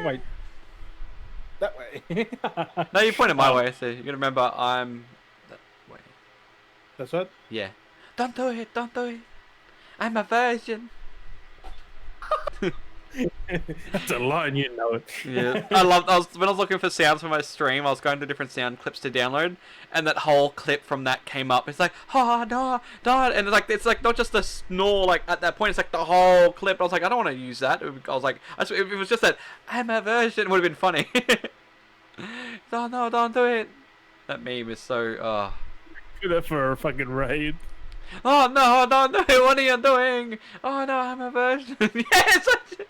Wait. That way. No, you pointed my way, so you gotta remember I'm that way. That's it? Yeah. Don't do it. I'm a virgin. That's a line, you know it. Yeah. When I was looking for sounds for my stream, I was going to different sound clips to download, and that whole clip from that came up. It's like, oh no, and it's like not just the snore. Like at that point, it's like the whole clip. I was like, I don't want to use that. I was like, if it was just that I'm a virgin, it would have been funny. No, don't do it. That meme is so. Do that for a fucking raid. Oh no, don't do it, what are you doing? Oh no, I'm a virgin. Yes!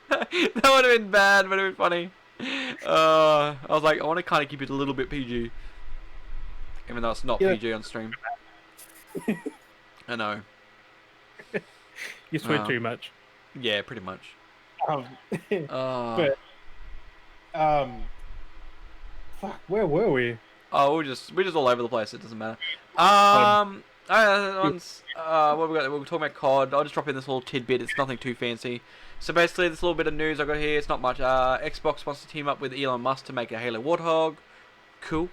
That would have been bad, but it would have been funny. I was like, I want to kind of keep it a little bit PG. Even though it's not PG on stream. I know. You swear too much. Yeah, pretty much. But, fuck, where were we? Oh, we're just all over the place, it doesn't matter. What we got? We were talking about COD. I'll just drop in this little tidbit. It's nothing too fancy. So basically, this little bit of news I got here. It's not much. Xbox wants to team up with Elon Musk to make a Halo Warthog. Cool.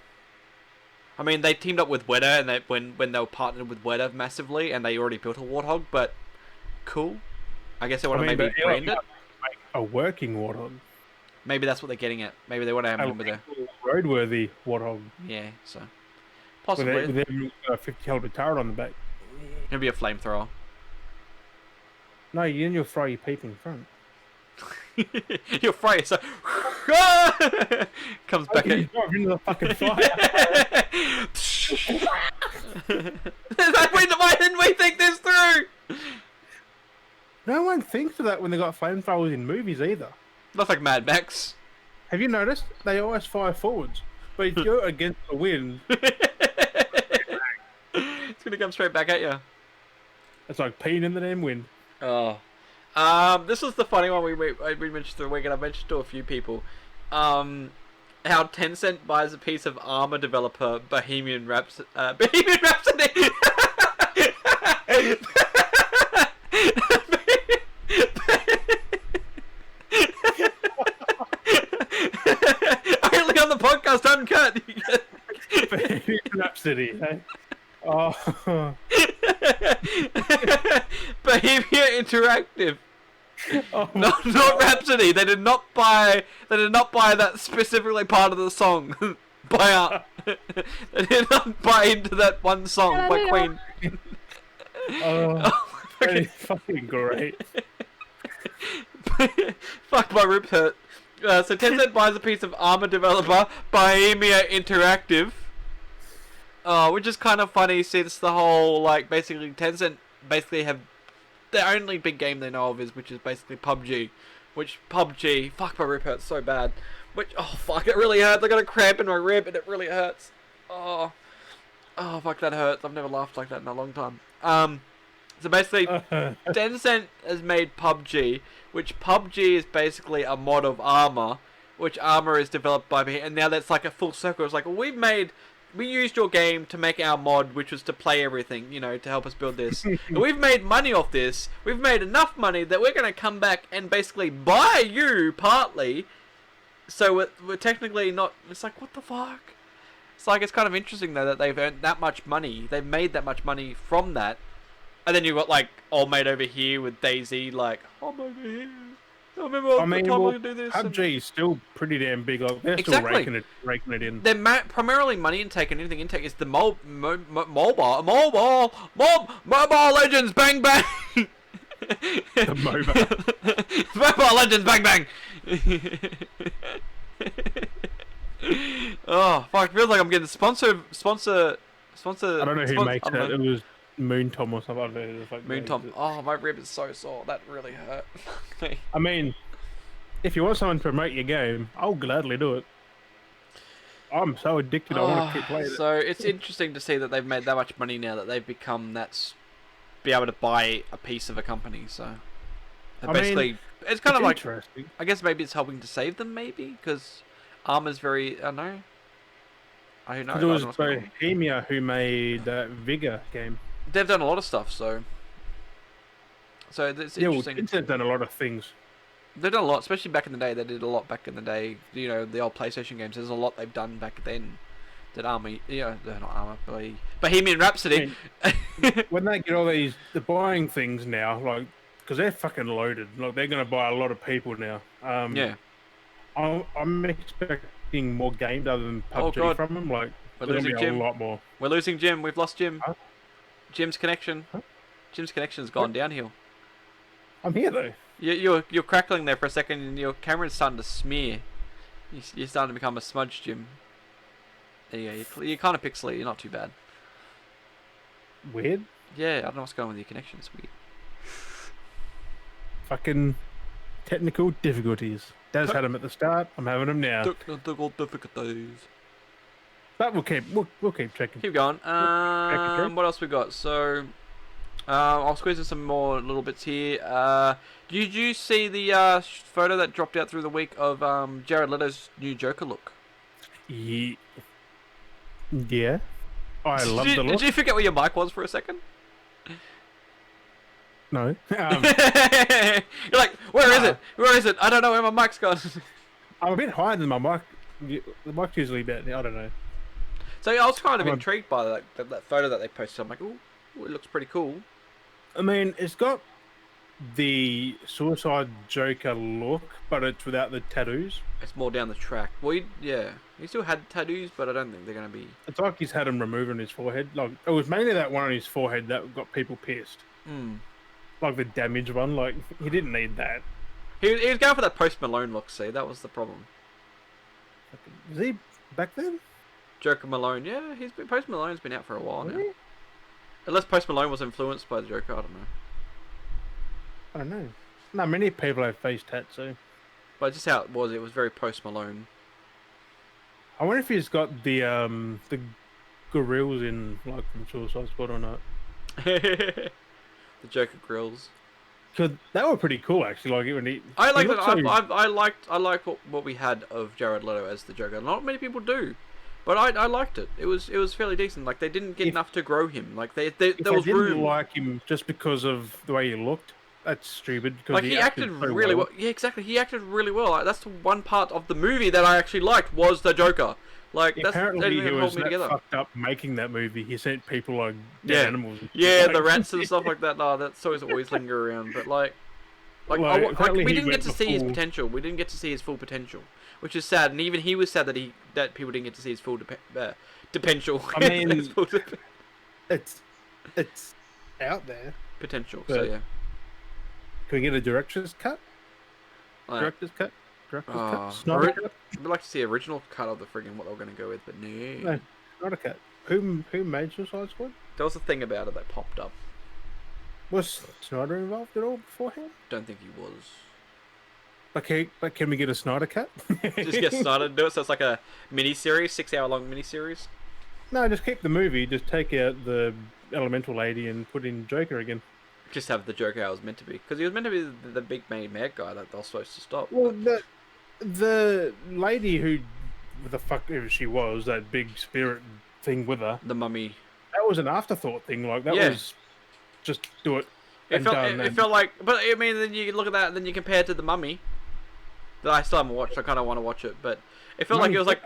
I mean, they teamed up with Weta, and when they were partnered with Weta massively, and they already built a Warthog. But cool. I guess they want to maybe brand it. Make a working Warthog. Maybe that's what they're getting at. Maybe they want to have him with a roadworthy Warthog. Yeah. So. Possibly. With a 50 caliber turret on the back. It'll be a flamethrower. No, you'll fry your peep in front. You'll fry it, so comes back at you. Into the fucking fire. Why didn't we think this through? No one thinks of that when they got flamethrowers in movies either. That's like Mad Max. Have you noticed? They always fire forwards. But if you're against the wind... It's gonna come straight back at you. It's like peeing in the damn wind. Oh. This was the funny one we mentioned through the week, and I mentioned to a few people. How Tencent buys a piece of Armor developer Bohemian Rhapsody. Bohemian Rhapsody. Only on the podcast, uncut. Bohemian Rhapsody. Hey? Oh. Bohemia Interactive. Oh not Rhapsody. They did not buy that specifically part of the song. Buy up. They did not buy into that one song by Queen. Oh, fucking great. Fuck, my ribs hurt. So Tencent buys a piece of Armor developer Bohemia Interactive. Which is kind of funny since the whole, like, basically Tencent basically have the only big game they know of which is basically PUBG. Which PUBG, fuck, my rib hurts so bad. Which, oh fuck, it really hurts. I got a cramp in my rib and it really hurts. Oh fuck, that hurts. I've never laughed like that in a long time. So basically, Tencent has made PUBG, which PUBG is basically a mod of Armor, which Armor is developed by me, and now that's like a full circle. It's like, well, we used your game to make our mod, which was to play everything, you know, to help us build this. And we've made money off this. We've made enough money that we're going to come back and basically buy you partly. So we're technically not... It's like, what the fuck? It's like, it's kind of interesting, though, that they've earned that much money. They've made that much money from that. And then you've got, like, Old Mate over here with DayZ, like, I'm over here. I remember to do this. PUBG is still pretty damn big. Like, they're still raking it in. They're primarily money intake, and anything intake is the Mobile Legends, bang bang. The Mobile Legends, bang bang. Oh fuck! Feels like I'm getting sponsor. I don't know who makes that. It was Moon Tom or something. I don't know, like, Moon Tom. Oh, my rib is so sore. That really hurt. I mean, if you want someone to promote your game, I'll gladly do it. I'm so addicted. I want to keep playing it. So it's interesting to see that they've made that much money now that they've become be able to buy a piece of a company. So basically, it's kind of like, I guess maybe it's helping to save them, maybe, because Armor's very, I don't know. I know. It was Bohemia who made that Vigor game. They've done a lot of stuff, so it's interesting. Well, Tencent's done a lot of things. They've done a lot, especially back in the day. They did a lot back in the day. You know, the old PlayStation games. There's a lot they've done back then. That they're not Armor, Bohemian Rhapsody. I mean, when they get all they're buying things now, like, because they're fucking loaded. Like, they're going to buy a lot of people now. Yeah. I'm expecting more games other than PUBG from them. Like, we're losing Jim. A lot more. We're losing Jim. We've lost Jim. Huh? Jim's connection. Huh? Jim's connection's gone downhill. I'm here though. You're crackling there for a second, and your camera's starting to smear. You're starting to become a smudge, Jim. There you go. You're kind of pixely. You're not too bad. Weird. Yeah, I don't know what's going on with your connection. It's weird. Fucking technical difficulties. Daz had them at the start. I'm having them now. Technical difficulties. But we'll keep checking. Keep going. What else we got? So, I'll squeeze in some more little bits here. Did you see the photo that dropped out through the week of Jared Leto's new Joker look? Yeah. I love the look. Did you forget where your mic was for a second? No. You're like, where is it? Where is it? I don't know where my mic's gone. I'm a bit higher than my mic. The mic's usually about, I don't know. So I was kind of intrigued by that photo that they posted. I'm like, oh, it looks pretty cool. I mean, it's got the Suicide Joker look, but it's without the tattoos. It's more down the track. Well, he still had tattoos, but I don't think they're going to be... It's like he's had them removed on his forehead. Like, it was mainly that one on his forehead that got people pissed. Like the damaged one. Like, he didn't need that. He was going for that Post Malone look, see? That was the problem. Is he back then? Joker Malone, yeah. Post Malone's been out for a while now. Unless Post Malone was influenced by the Joker, I don't know. No, many people have face tats, so... But just how it was very Post Malone. I wonder if he's got the grills in like from Suicide Squad or not. The Joker grills. Cause they were pretty cool actually. Like when I liked it. so... I liked what we had of Jared Leto as the Joker. Not many people do, but I liked it. It was fairly decent. Like they didn't get enough to grow him. Like there was room. Like him just because of the way he looked. That's stupid. Because like he acted so really well. Yeah, exactly. He acted really well. Like, that's the one part of the movie that I actually liked was the Joker. Like that's apparently he was fucked up making that movie. He sent people like dead animals. The rats and stuff like that. No, that's always linger around. But like we didn't get to see his potential. We didn't get to see his full potential, which is sad. And even he was sad that people didn't get to see his full potential. I mean, it's out there. Potential. So yeah. Can we get a director's cut? Director's cut. I'd like to see original cut of the friggin' what they were going to go with, but no, not a cut. Who made Suicide Squad? There was a thing about it that popped up. Was Snyder involved at all beforehand? Don't think he was. But can we get a Snyder cut? Just get Snyder to do it, so it's like a mini-series, 6-hour-long mini-series? No, just keep the movie, just take out the Elemental Lady and put in Joker again. Just have the Joker how it was meant to be. Because he was meant to be the big mad guy that they were supposed to stop. Well, the lady who the fuck ever she was, that big spirit thing with her. The mummy. That was an afterthought thing. Like, that was just do it. It felt like... But, I mean, then you look at that and then you compare it to the mummy. That I still haven't watched. I kind of want to watch it. But it felt like it was like...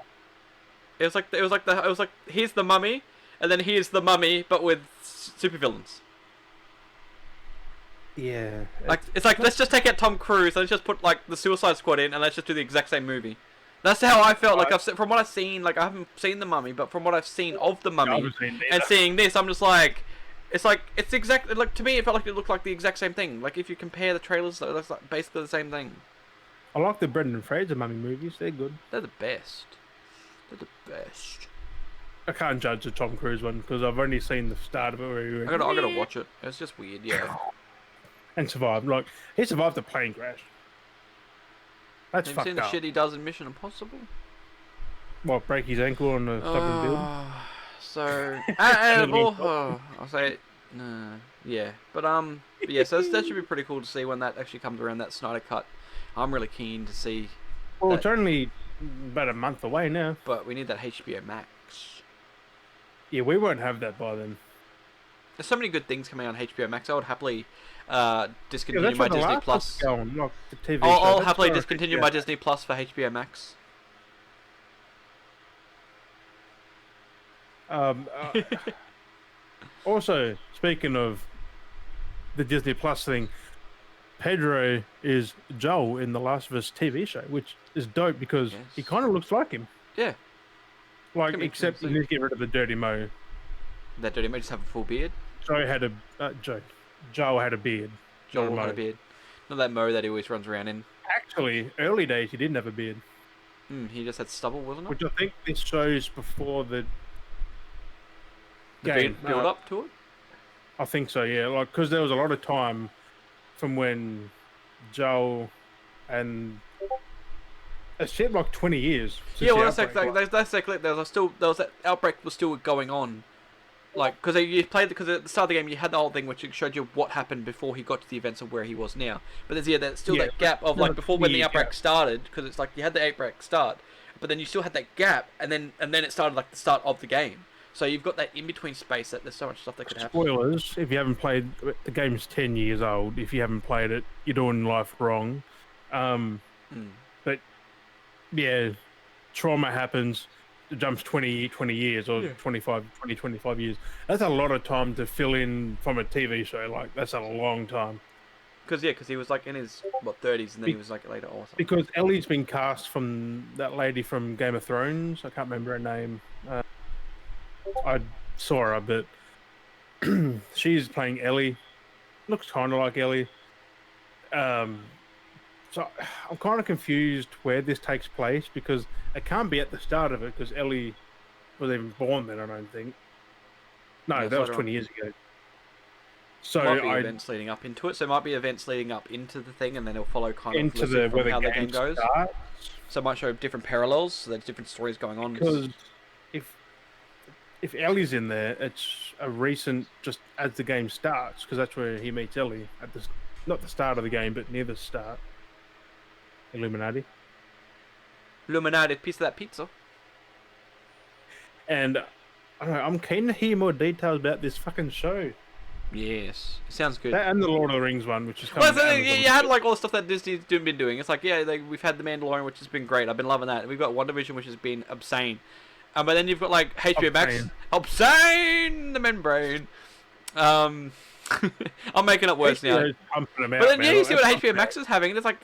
It was like, here's the mummy, and then here's the mummy, but with supervillains. Yeah. Like it's like let's just take out Tom Cruise and let's just put like the Suicide Squad in and let's just do the exact same movie. That's how I felt. Like from what I've seen, like I haven't seen the Mummy, but from what I've seen of the Mummy and seeing this, I'm just like, it's exactly like to me it felt like it looked like the exact same thing. Like if you compare the trailers, that's like basically the same thing. I like the Brendan Fraser Mummy movies. They're good. They're the best. They're the best. I can't judge the Tom Cruise one because I've only seen the start of it. Where he went, I gotta watch it. It's just weird, yeah. And survived. Like he survived the plane crash. That's Have fucked you seen up. the shit he does in Mission Impossible? What, break his ankle on a stubborn build? So I'll say yeah, but yeah. So that should be pretty cool to see when that actually comes around. That Snyder cut. I'm really keen to see. Well, it's only about a month away now. But we need that HBO Max. Yeah, we won't have that by then. There's so many good things coming on HBO Max. I would happily discontinue my Disney Plus. I'll happily discontinue my Disney Plus for HBO Max. Also, speaking of the Disney Plus thing, Pedro is Joel in the Last of Us TV show, which is dope because he kind of looks like him. Yeah. Like, except he needs to get rid of the dirty mo. That dirty mo just have a full beard? Joel had a beard. Joel had a beard. Not that mo that he always runs around in. Actually, early days he didn't have a beard. He just had stubble, wasn't it? Which I think this shows before the game. Build up to it? I think so, yeah. Like, because there was a lot of time from when Joel and it's shit like 20 years. Yeah, well, that's exactly. There was that outbreak was still going on. Like, because you played because at the start of the game you had the whole thing which showed you what happened before he got to the events of where he was now. But there's still that gap of like before when the outbreak started, because it's like you had the outbreak start, but then you still had that gap, and then it started like the start of the game. So you've got that in between space that there's so much stuff that could happen. Spoilers: if you haven't played the game's 10 years old, if you haven't played it, you're doing life wrong. But yeah, trauma happens. It jumps 20 years or 25 years. That's a lot of time to fill in from a TV show. Like, that's a long time. Because he was like in his 30s, and then he was like later awesome. Because Ellie's been cast from that lady from Game of Thrones. I can't remember her name. I saw her, but she's playing Ellie. Looks kind of like Ellie. So I'm kind of confused where this takes place because it can't be at the start of it because Ellie was even born then, I don't think. No, that was 20 years ago. So it might be events leading up into it. So it might be events leading up into the thing, and then it'll follow kind of into from how the game goes. Starts. So it might show different parallels. So there's different stories going on. Because if Ellie's in there, it's a recent, just as the game starts, because that's where he meets Ellie at the not the start of the game, but near the start. Illuminati. Illuminati, piece of that pizza. And I don't know, I'm keen to hear more details about this fucking show. Yes, sounds good. That and the Lord of the Rings one, which is coming. Well, you had like all the stuff that Disney's been doing. It's like, yeah, we've had the Mandalorian, which has been great. I've been loving that. We've got WandaVision, which has been obscene. But then you've got like HBO Max, obscene the membrane. I'm making up words now. But then you see what HBO Max is having. It's like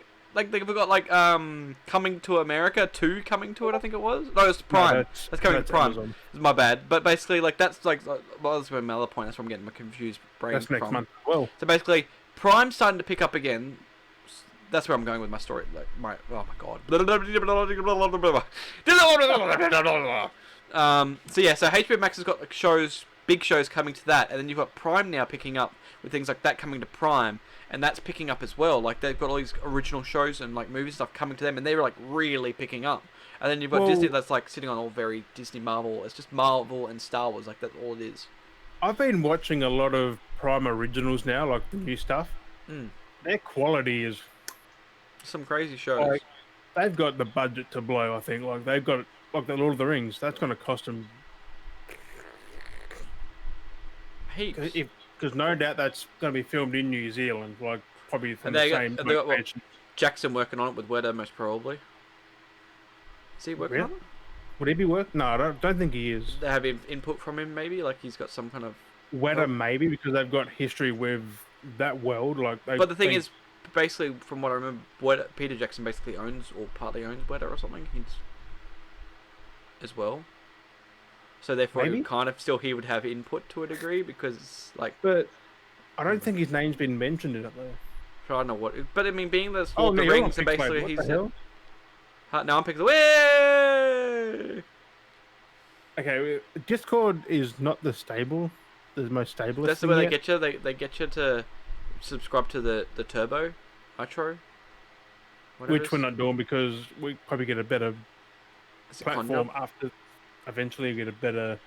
they've got like Coming to America 2 coming to it. I think it was. No, it's Prime. No, that's coming to Prime. Amazon. It's my bad. But basically, like that's like well, that's my other point. That's where I'm getting my confused brain. That's next month. Well, so basically, Prime's starting to pick up again. That's where I'm going with my story. Like oh my god. So yeah, so HBO Max has got like big shows coming to that, and then you've got Prime now picking up with things like that coming to Prime, and that's picking up as well. Like they've got all these original shows and like movie stuff coming to them, and they're like really picking up. And then you've got Disney that's like sitting on all very Disney Marvel. It's just Marvel and Star Wars. Like that's all it is. I've been watching a lot of Prime originals now, like the new stuff. Their quality is some crazy shows. Like, they've got the budget to blow. I think like they've got like the Lord of the Rings. That's going to cost them heaps. Because no doubt that's going to be filmed in New Zealand, like probably from the same location. Jackson working on it with Weta, most probably. Is he working on it? Would he be working? No, I don't think he is. They have input from him, maybe? Like he's got some kind of... Weta, maybe, because they've got history with that world. Like, but the thing is, basically, from what I remember, Peter Jackson basically owns, or partly owns Weta or something. As well. So therefore, he kind of still he would have input to a degree because like. But I don't think his name's been mentioned in it though. I don't know what, but I mean, being the Lord of the Rings, and basically what he's. The hell? No, I'm picking away. Okay, Discord is not the most stable. That's the way they get you. They get you to subscribe to the Turbo Nitro. Which we're not doing because we probably get a better platform after. Eventually, get a better.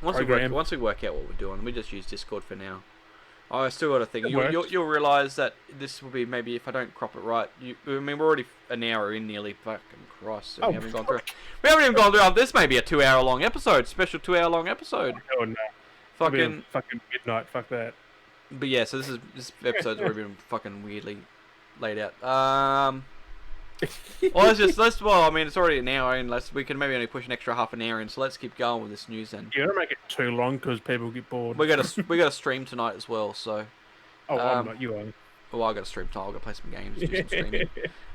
Once we work out what we're doing, we just use Discord for now. Oh, I still got a thing. You'll realise that this will be maybe if I don't crop it right. I mean, we're already an hour in nearly. Fucking Christ, so we haven't gone through. We haven't even gone through. This may be a 2-hour-long episode, special 2-hour-long episode. Oh no! Fucking midnight. Fuck that. But yeah, so this episode's already been fucking weirdly laid out. Well, I mean, it's already an hour in. We can maybe only push an extra half an hour in. So let's keep going with this news then. You don't make it too long because people get bored. We got to stream tonight as well. So. Oh, I'm not. You are. Well, I got to stream tonight. I'll go play some games, do some streaming.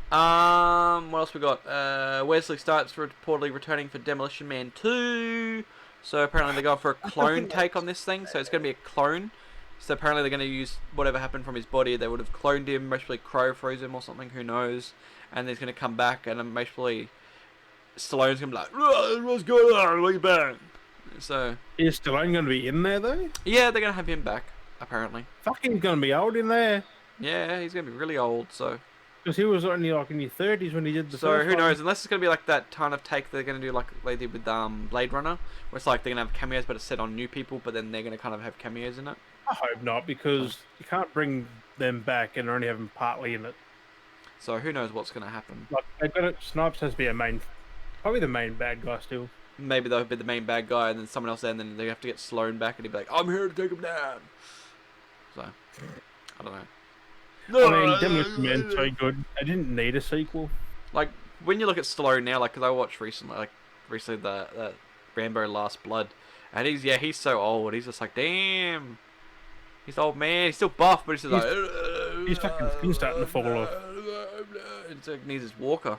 What else we got? Wesley Snipes reportedly returning for Demolition Man 2. So apparently they're going for a clone take on this thing. So it's going to be a clone. So apparently they're going to use whatever happened from his body. They would have cloned him, mostly Crow froze him or something. Who knows? And he's going to come back, and then basically Stallone's going to be like, what's going on? Way back. So is Stallone going to be in there though? Yeah, they're going to have him back. Apparently. Fucking, he's going to be old in there. Yeah, he's going to be really old. So. Because he was only like in his 30s when he did the first So who knows? Unless it's going to be like that kind of take they're going to do like they did with Blade Runner, where it's like they're going to have cameos, but it's set on new people, but then they're going to kind of have cameos in it. I hope not, because you can't bring them back and only have them partly in it. So who knows what's going to happen? Like they've got it. Snipes has to be probably the main bad guy still. Maybe they'll be the main bad guy, and then someone else, and then they have to get Stallone back, and he'd be like, "I'm here to take him down." So I don't know. I mean, Demolition Man's so good. I didn't need a sequel. Like when you look at Stallone now, like because I watched recently the Rambo Last Blood, and he's so old. He's just like, damn. He's old man. He's still buff, but he's just like... His fucking skin's starting to fall off. It needs his walker.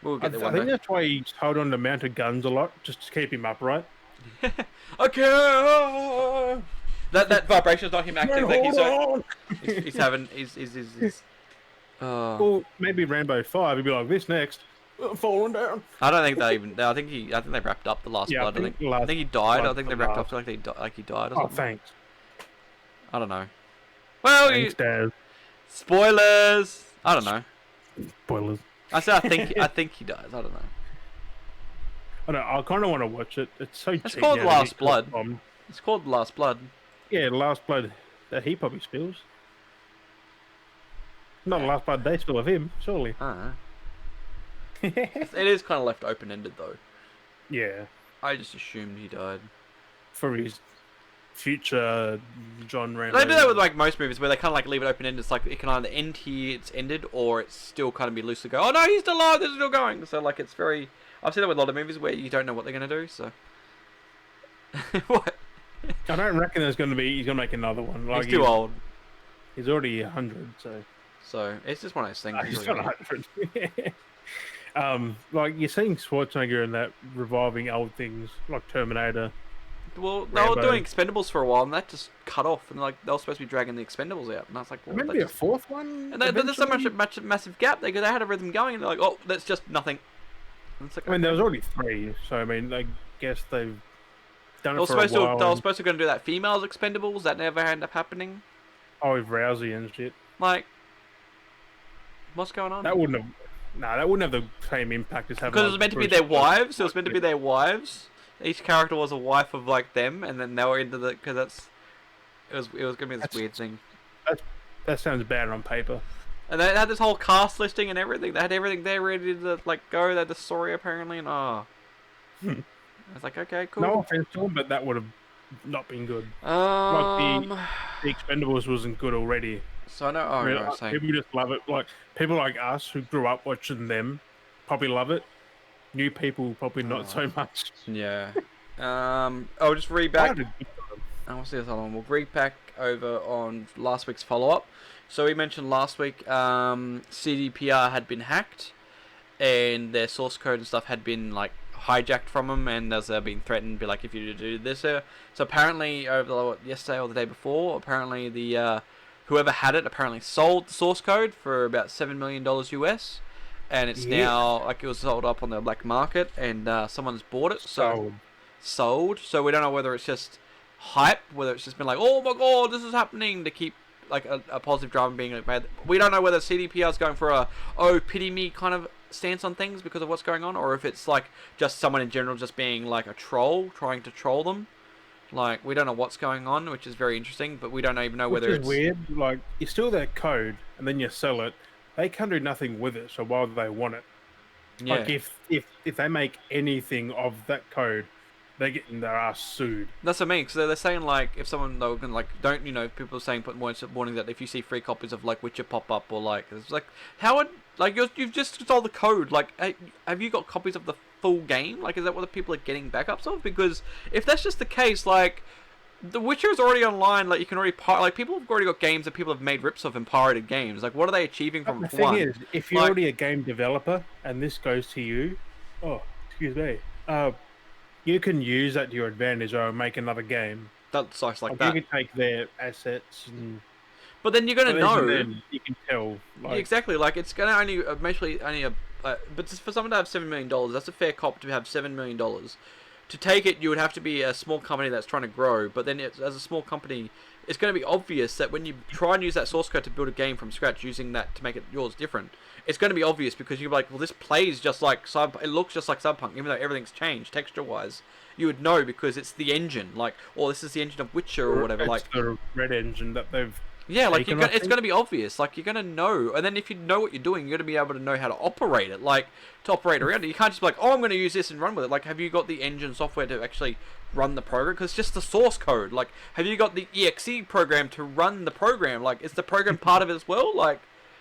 We'll get there one day. I think that's why he's held on to mounted guns a lot, just to keep him upright. Okay. That vibration's not him acting. Like he's having... Well, maybe Rambo 5, he'd be like, this next. Falling down. I don't think they even... I think they wrapped up the Last Blood. I think he died. I think they wrapped up like he died or something. Oh, thanks. I don't know. Well, spoilers. I don't know. Spoilers. I think he dies. I don't know. I don't. I kind of want to watch it. It's so cheap. It's called Last Blood. It's called Last Blood. Yeah, Last Blood that he probably spills. Not the Last Blood they spill of him, surely. It is kind of left open-ended though. Yeah. I just assumed he died. For his future genre. They do that with like most movies where they kind of like leave it open-ended. It's like it can either end here, it's ended, or it's still kind of be loosely go. Oh no, he's still alive. They're still going. So like it's very. I've seen that with a lot of movies where you don't know what they're gonna do. So. What? I don't reckon there's gonna be. He's gonna make another one. Like, he's too old. He's already 100, so. So it's just one of those things. He's not 100. Like you're seeing Schwarzenegger in that reviving old things like Terminator. Well, they were doing Expendables for a while, and that just cut off. And like they were supposed to be dragging the Expendables out, and I was like, well, maybe a fourth one. And there's so much massive gap. They had a rhythm going, and they're like, oh, that's just nothing. Like, I mean, there was already 3, so I mean, I guess they've done it for a while. They were supposed to go and do that females Expendables. That never ended up happening. Oh, with Rousey and shit. Like, what's going on? That wouldn't have. No, that wouldn't have the same impact as having. Because it was meant to be their wives. It was meant to be their wives. Each character was a wife of like them, and then they were into the it was gonna be this weird thing. That sounds bad on paper. And they had this whole cast listing and everything. They had everything there ready to like go. They had the story apparently, and I was like, okay, cool. No offense to them, but that would have not been good. Like the Expendables wasn't good already. So I know. Oh, really, no, people just love it. Like people like us who grew up watching them probably love it. New people probably not so much. Yeah. I'll just read back. What's the other one? We'll read back over on last week's follow-up. So we mentioned last week CDPR had been hacked, and their source code and stuff had been like hijacked from them, and as they've been threatened, be like, if you do this, so apparently over yesterday or the day before, apparently the whoever had it apparently sold the source code for about $7 million US. And it's now, like, it was sold up on the black market, and someone's bought it. Sold. So we don't know whether it's just hype, whether it's just been like, oh my god, this is happening, to keep, like, a positive drama being like, made. We don't know whether CDPR is going for a, oh, pity me kind of stance on things because of what's going on, or if it's, like, just someone in general just being, like, a troll, trying to troll them. Like, we don't know what's going on, which is very interesting, but we don't even know whether it's... Which is weird. Like, you steal their code, and then you sell it. They can do nothing with it, so why do they want it? Yeah. Like if they make anything of that code, they're getting their ass sued. That's what I mean. Because they're saying like if someone though can like don't people are saying put warning that if you see free copies of like Witcher pop up or like it's like how would like you've just stole the code, like have you got copies of the full game? Like is that what the people are getting backups of? Because if that's just the case, like. The Witcher is already online. Like you can already like people have already got games that people have made rips of and pirated games. Like what are they achieving from the thing is, if you're already a game developer and this goes to you, excuse me, you can use that to your advantage or make another game. That's like that. You can take their assets and. But then you're gonna know. You can tell. Like, exactly. Like it's gonna but for someone to have $7 million, that's a fair cop to have $7 million. To take it, you would have to be a small company that's trying to grow. But then, as a small company, it's going to be obvious that when you try and use that source code to build a game from scratch, using that to make it yours different, it's going to be obvious because you're like, well, this plays just like it looks just like Cyberpunk, even though everything's changed texture-wise. You would know because it's the engine, like, or this is the engine of Witcher or whatever. Like the red engine that they've. Yeah, like it's going to be obvious. Like you're going to know, and then if you know what you're doing, you're going to be able to know how to operate it. Like to operate around it, you can't just be like, oh, I'm going to use this and run with it. Like, have you got the engine software to actually run the program? Because it's just the source code. Like, have you got the exe program to run the program? Like, is the program part of it as well? Like,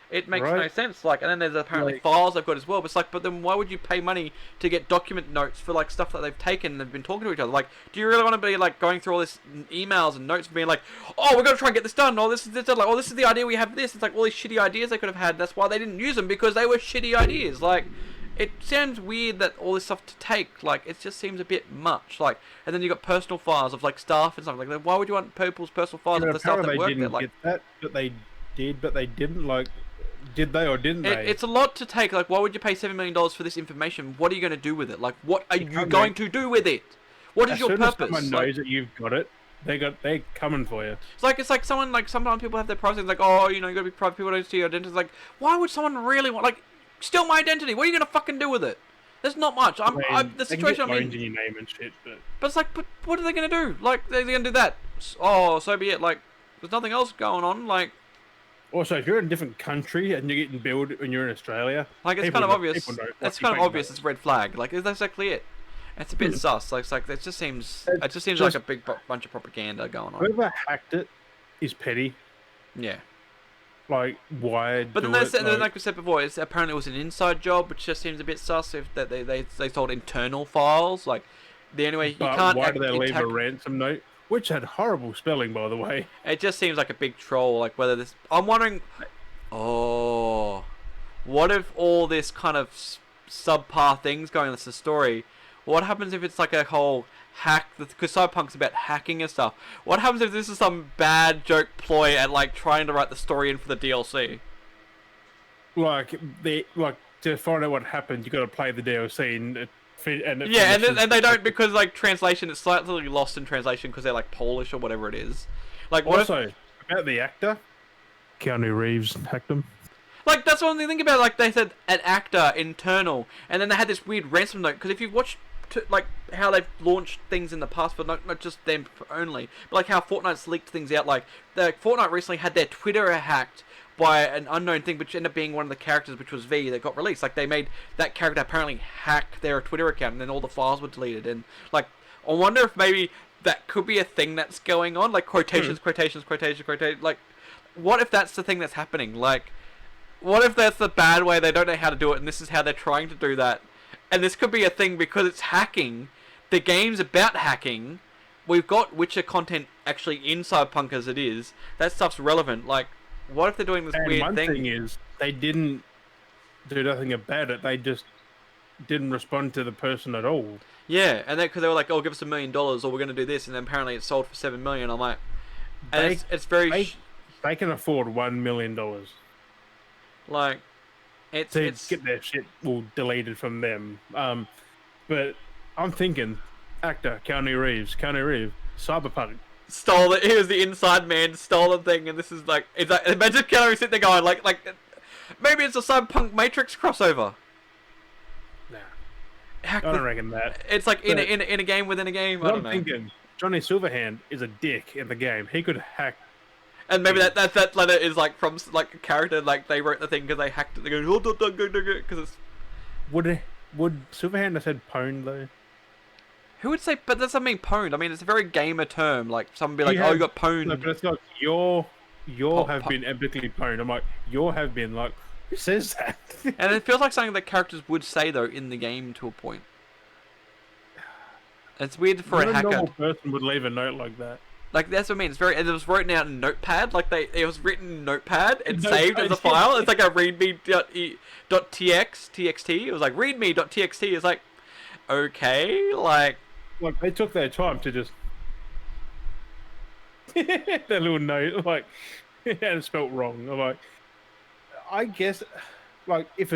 it makes no sense. Like, and then there's apparently files they've got as well. But it's like, but then why would you pay money to get document notes for like stuff that they've taken and they've been talking to each other? Like, do you really want to be like going through all this emails and notes and being like, oh, we're gonna try and get this done. Oh, this is like, oh, this is the idea. We have this. It's like all these shitty ideas they could have had. That's why they didn't use them because they were shitty ideas. Like, it sounds weird that all this stuff to take. Like, it just seems a bit much. Like, and then you got personal files of like staff and stuff like that. Why would you want people's personal files of the stuff that worked there? Like, get that, but they did, but they didn't like. Did they or didn't they? It's a lot to take. Like, why would you pay $7 million for this information? What are you going to do with it? Like, what are you going to do with it? What is your purpose? As soon as someone knows that you've got it, they're coming for you. It's like someone like sometimes people have their privacy. Like, oh, you know, you got to be private. People don't see your identity. It's like, why would someone really want like steal my identity? What are you going to fucking do with it? There's not much. The situation I'm in. In your name and shit, but it's like, but what are they gonna do? Like, they're gonna do that? Oh, so be it. Like, there's nothing else going on. Like, also, if you're in a different country and you're getting billed when you're in Australia, like it's kind of obvious. It's kind of obvious. It's a red flag. Like, that's exactly it. It's a bit sus. Like, it's like it just seems like a big bunch of propaganda going on. Whoever hacked it is petty. Yeah. Like, why? But then, like we said before, apparently it was an inside job, which just seems a bit sus. If that they sold internal files, like the only way you can't. Why do they leave a ransom note, which had horrible spelling, by the way? It just seems like a big troll. Like whether this, I'm wondering. Oh, what if all this kind of subpar things going on this story? What happens if it's like a whole hack? Because Cyberpunk's about hacking and stuff. What happens if this is some bad joke ploy at like trying to write the story in for the DLC? Like to find out what happened, you got to play the DLC and they don't, because like translation is slightly lost in translation because they're like Polish or whatever it is. Like also about the actor, Keanu Reeves hacked him. Like, that's one thing about, like, they said an actor, internal, and then they had this weird ransom note, because if you watch, like, how they've launched things in the past, but not just them only, but, like, how Fortnite's leaked things out, like, Fortnite recently had their Twitter hacked by an unknown thing, which ended up being one of the characters, which was V, that got released. Like, they made that character apparently hack their Twitter account, and then all the files were deleted, and, like, I wonder if maybe that could be a thing that's going on, like, quotations, like, what if that's the thing that's happening, like... What if that's the bad way, they don't know how to do it, and this is how they're trying to do that? And this could be a thing because it's hacking. The game's about hacking. We've got Witcher content actually in Cyberpunk as it is. That stuff's relevant. Like, what if they're doing this weird thing? One thing is, they didn't do nothing about it. They just didn't respond to the person at all. Yeah, and because they were like, "Oh, give us $1 million, or we're going to do this," and then apparently it sold for $7 million. I'm like, and it's very. They can afford $1 million. Like, it's get their shit all deleted from them. But I'm thinking, actor Keanu Reeves, Cyberpunk stole it. He was the inside man, stole the thing, and this is like, it's like, imagine Keanu Reeves sitting there going, like maybe it's a Cyberpunk Matrix crossover. Nah, I don't reckon that. It's like in a game within a game. I don't know. I'm thinking Johnny Silverhand is a dick in the game. He could hack. And maybe that letter is like from like a character, like they wrote the thing because they hacked it. They go, because it's. Would Silverhand have said pwned though? Who would say? But that doesn't mean pwned. I mean, it's a very gamer term. Like someone be like, "Oh, you got pwned." No, but it's like your have been epically pwned. I'm like, your have been like, who says that? And it feels like something that characters would say though in the game to a point. It's weird for a hacker. A normal person would leave a note like that. Like, that's what I mean. It's it was written out in Notepad. Like, it was written in Notepad and saved as a file. It's like a readme.txt. It was like readme.txt. It's like, okay, like they took their time to just that little note, like, and it's spelt wrong. I'm like, I guess, like, if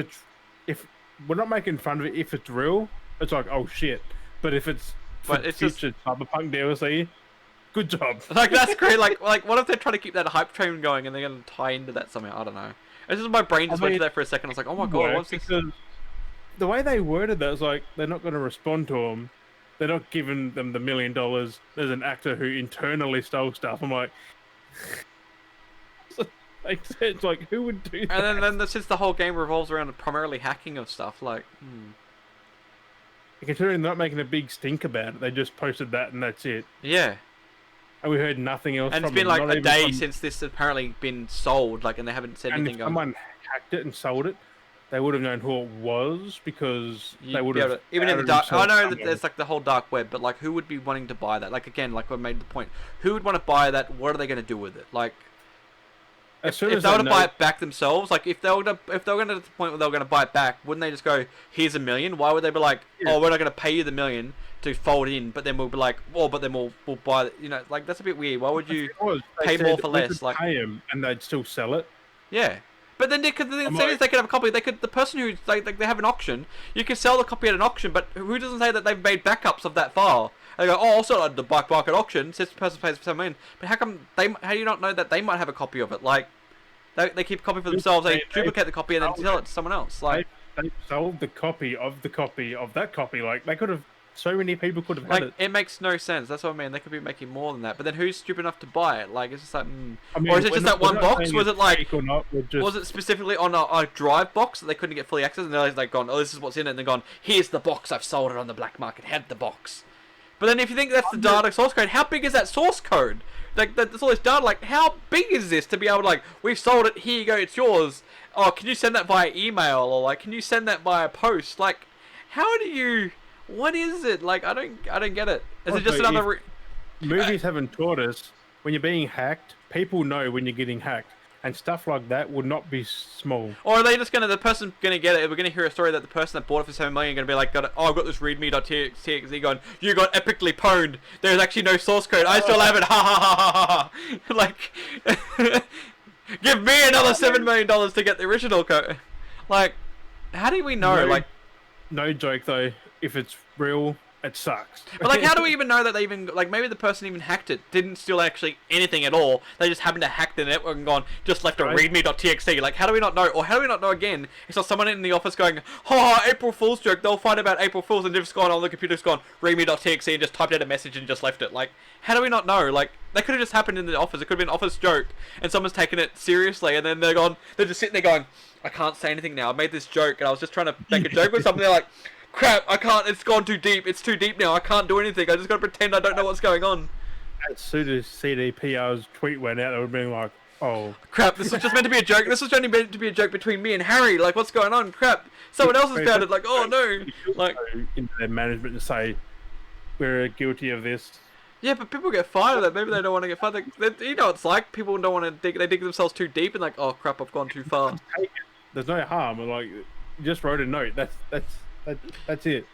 we're not making fun of it, if it's real, it's like, oh shit. But if it's future Cyberpunk DLC. Good job. Like, that's great. Like, what if they're trying to keep that hype train going and they're going to tie into that somehow? I don't know. It's just my brain just went to that for a second. I was like, oh my god, what's this? The way they worded that was like, they're not going to respond to them. They're not giving them the $1 million. There's an actor who internally stole stuff. I'm like, makes sense. Like, who would do that? And then since the whole game revolves around primarily hacking of stuff, like, considering they're not making a big stink about it, they just posted that and that's it. Yeah. And we heard nothing else. And it's been like a day since this has apparently been sold, like, and they haven't said anything. And if someone hacked it and sold it, they would have known who it was because they would have. Even in the dark. I know that there's like the whole dark web, but like, who would be wanting to buy that? Like, again, like I made the point, who would want to buy that? What are they going to do with it? Like, if they were to buy it back themselves, like if they were going to the point where they were going to buy it back, wouldn't they just go, "Here's $1 million"? Why would they be like, "Oh, we're not going to pay you the $1 million to fold in," but then we'll be like, "Oh, but then we'll buy it." You know, like, that's a bit weird. Why would you pay more for less? Like, pay them and they'd still sell it. Yeah, but then they could they could have a copy. They could, the person who they have an auction. You can sell the copy at an auction, but who doesn't say that they've made backups of that file? They go, "Oh, I'll sell it at the black market auction." Since the person pays for $7 million, but how come how do you not know that they might have a copy of it? Like, they keep a copy for themselves. They duplicate the copy and then sell it to someone else. Like, they sold the copy of the copy of that copy. Like they could have, so many people could have had Like, it. it makes no sense. That's what I mean. They could be making more than that. But then who's stupid enough to buy it? Like, it's just like, I mean, or is it just that one box? Was it like, or not? was it specifically on a drive box that they couldn't get fully access? And they're like, gone, oh, this is what's in it. And they're gone, here's the box. I've sold it on the black market. Had the box. But then if you think that's the data source code, how big is that source code? Like, that's all this data. Like, how big is this to be able to, like, we've sold it. Here you go. It's yours. Oh, can you send that via email? Or like, can you send that via post? Like, how do you? What is it? Like, I don't get it. Is it just another? Movies haven't taught us when you're being hacked. People know when you're getting hacked, and stuff like that would not be small. Or are they just gonna? The person gonna get it. We're gonna hear a story that the person that bought it for $7 million gonna be like, oh, I've got this readme.txt going. You got epically pwned. There's actually no source code. I still have it. Ha ha ha ha ha. Like, give me another $7 million to get the original code. Like, how do we know? Like, no joke though. If it's real, it sucks. But like, how do we even know that they even, like, maybe the person even hacked it, didn't steal actually anything at all. They just happened to hack the network and gone, just left a readme.txt. Like, how do we not know? Or how do we not know again? It's not someone in the office going, oh, April Fool's joke. They'll find about April Fool's, and they've just gone on the computer, just gone readme.txt and just typed out a message and just left it. Like, how do we not know? Like, that could have just happened in the office. It could have been an office joke, and someone's taken it seriously, and then they're just sitting there going, I can't say anything now. I made this joke, and I was just trying to make a joke with something. They're like, crap, I can't, it's gone too deep, it's too deep now, I can't do anything, I just gotta pretend I don't know what's going on. As soon as CDPR's tweet went out, they would have been like, oh. Crap, this was just meant to be a joke, this was only meant to be a joke between me and Harry, like, what's going on, crap, someone else has found it, like, oh no. Like, into their management to say, we're guilty of this. Yeah, but people get fired of that, maybe they don't want to get fired, you know what it's like, people don't want to dig, they dig themselves too deep and like, oh crap, I've gone too far. There's no harm, like, you just wrote a note, that's it.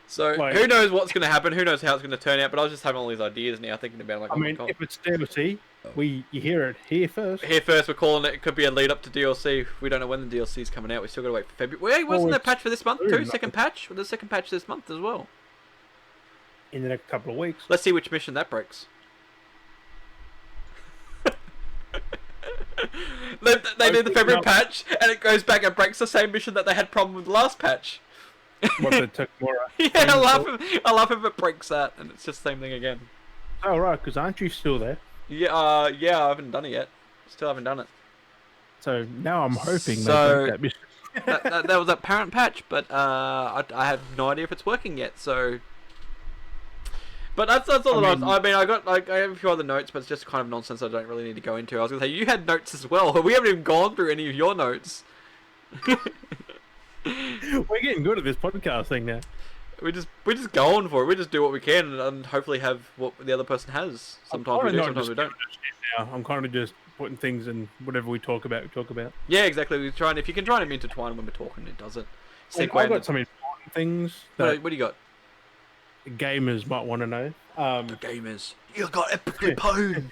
So, like, who knows what's going to happen, who knows how it's going to turn out, but I was just having all these ideas now, thinking about like, I mean, if it's DLC, you hear it here first. Here first, we're calling it, it could be a lead up to DLC. We don't know when the DLC is coming out, we still got to wait for February. Wait, wasn't there a patch for this month too? Second patch? Well, there's a second patch this month as well. In the next couple of weeks. Let's see which mission that breaks. They did the February patch, and it goes back and breaks the same mission that they had problem with the last patch. What the Tekmora? Yeah, I love if it breaks that, and it's just the same thing again. Oh right, because aren't you still there? Yeah, yeah, I haven't done it yet. Still haven't done it. So now I'm hoping so, they break that mission. that was a parent patch, but I have no idea if it's working yet. So. But that's all I mean, I have a few other notes, but it's just kind of nonsense I don't really need to go into. I was going to say, you had notes as well. We haven't even gone through any of your notes. We're getting good at this podcast thing now. We're just going for it. We just do what we can and hopefully have what the other person has. Sometimes we do, sometimes we don't. Now. I'm kind of just putting things in whatever we talk about, Yeah, exactly. We're trying. If you can try and intertwine when we're talking, it does it. I've got some important things. What do you got? Gamers might want to know. The gamers. You got epically pwned.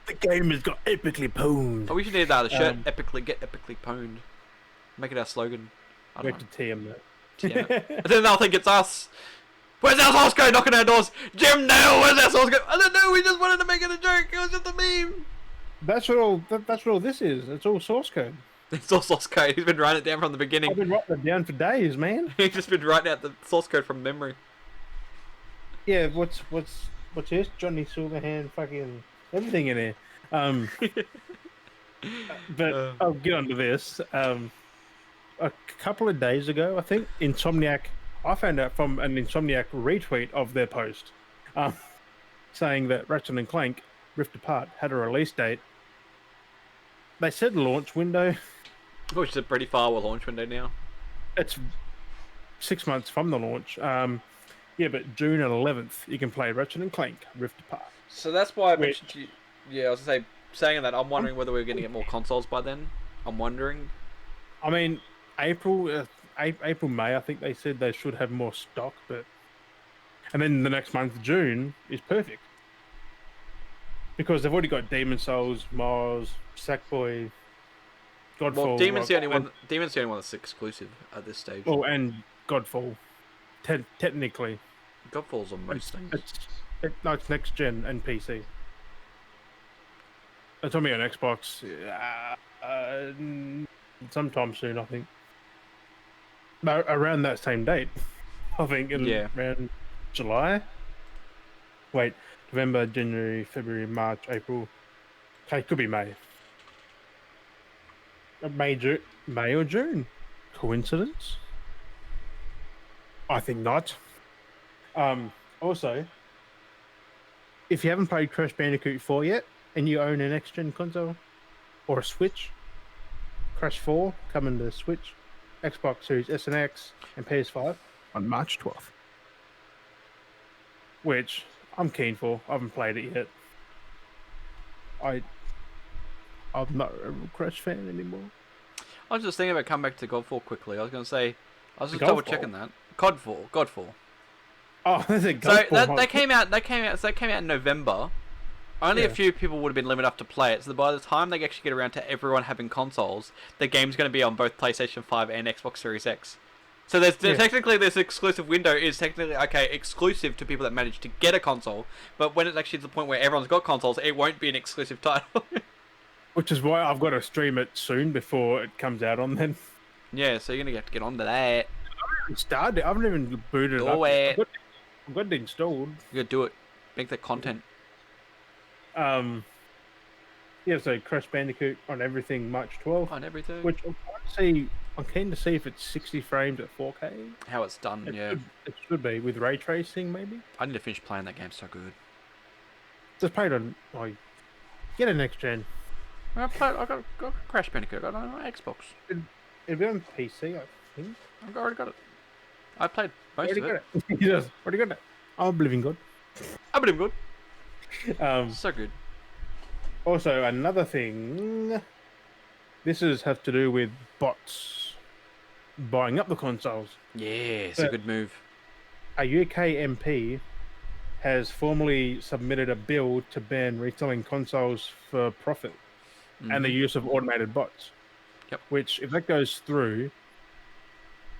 The gamers got epically pwned. Oh, we should need that. The shirt. Get epically pwned. Make it our slogan. We have to TM that. TM it. And then they'll think it's us. Where's our source code knocking our doors? Jim Nail, where's our source code? I don't know. We just wanted to make it a joke. It was just a meme. That's what all this is. It's all source code. It's all source code. He's been writing it down from the beginning. I've been writing it down for days, man. He's just been writing out the source code from memory. Yeah, what's this? Johnny Silverhand, fucking everything in there. But I'll get onto this. A couple of days ago, I think, Insomniac. I found out from an Insomniac retweet of their post, saying that Ratchet and Clank Rift Apart had a release date. They said launch window, which is a pretty far launch window now. It's 6 months from the launch. Yeah, but June 11th, you can play Ratchet and Clank Rift Apart. So that's why I mentioned to you. Yeah, I was going to say, saying that, I'm wondering whether we're going to get more consoles by then. I'm wondering. I mean, April, May, I think they said they should have more stock, but... And then the next month, June, is perfect. Because they've already got Demon's Souls, Mars, Sackboy, Godfall... Well, Demon's the only one that's exclusive at this stage. Oh, and Godfall. Technically. Godfall's on most things. It's next gen and PC. It's on me on Xbox sometime soon, I think. No, around that same date, I think Yeah. around July. Wait, November, January, February, March, April. Okay, could be May. May or June. Coincidence? I think not. Also, if you haven't played Crash Bandicoot 4 yet, and you own an next-gen console or a Switch, Crash 4 coming to Switch, Xbox Series S and X, and PS5 on March 12th. Which I'm keen for. I haven't played it yet. I'm not a Crash fan anymore. I was just thinking about coming back to Godfall quickly. I was going to say, I was just double checking that. Godfall. Oh, there's a Godfall. So they came out in November. Only a few people would have been limited enough to play it. So by the time they actually get around to everyone having consoles, the game's going to be on both PlayStation 5 and Xbox Series X. So technically this exclusive window is technically exclusive to people that manage to get a console. But when it's actually to the point where everyone's got consoles, it won't be an exclusive title. Which is why I've got to stream it soon before it comes out on then. Yeah, so you're going to have to get onto that. I haven't started. I haven't even booted it up. I've got it installed. You got to do it. Make that content. Yeah, so Crash Bandicoot on everything March 12th. On everything. Which I'm keen to see if it's 60 frames at 4K. How it's done, It should be, with ray tracing, maybe. I need to finish playing that game, it's so good. Just play it on, get a next gen. I got Crash Bandicoot, I got it on Xbox. It'll be on PC, I think. I've already got it. I played most of it. He does. Already got it. I'm living good. So good. Also, another thing. This has to do with bots buying up the consoles. Yeah, it's a good move. A UK MP has formally submitted a bill to ban reselling consoles for profit and the use of automated bots. Yep. Which, if that goes through,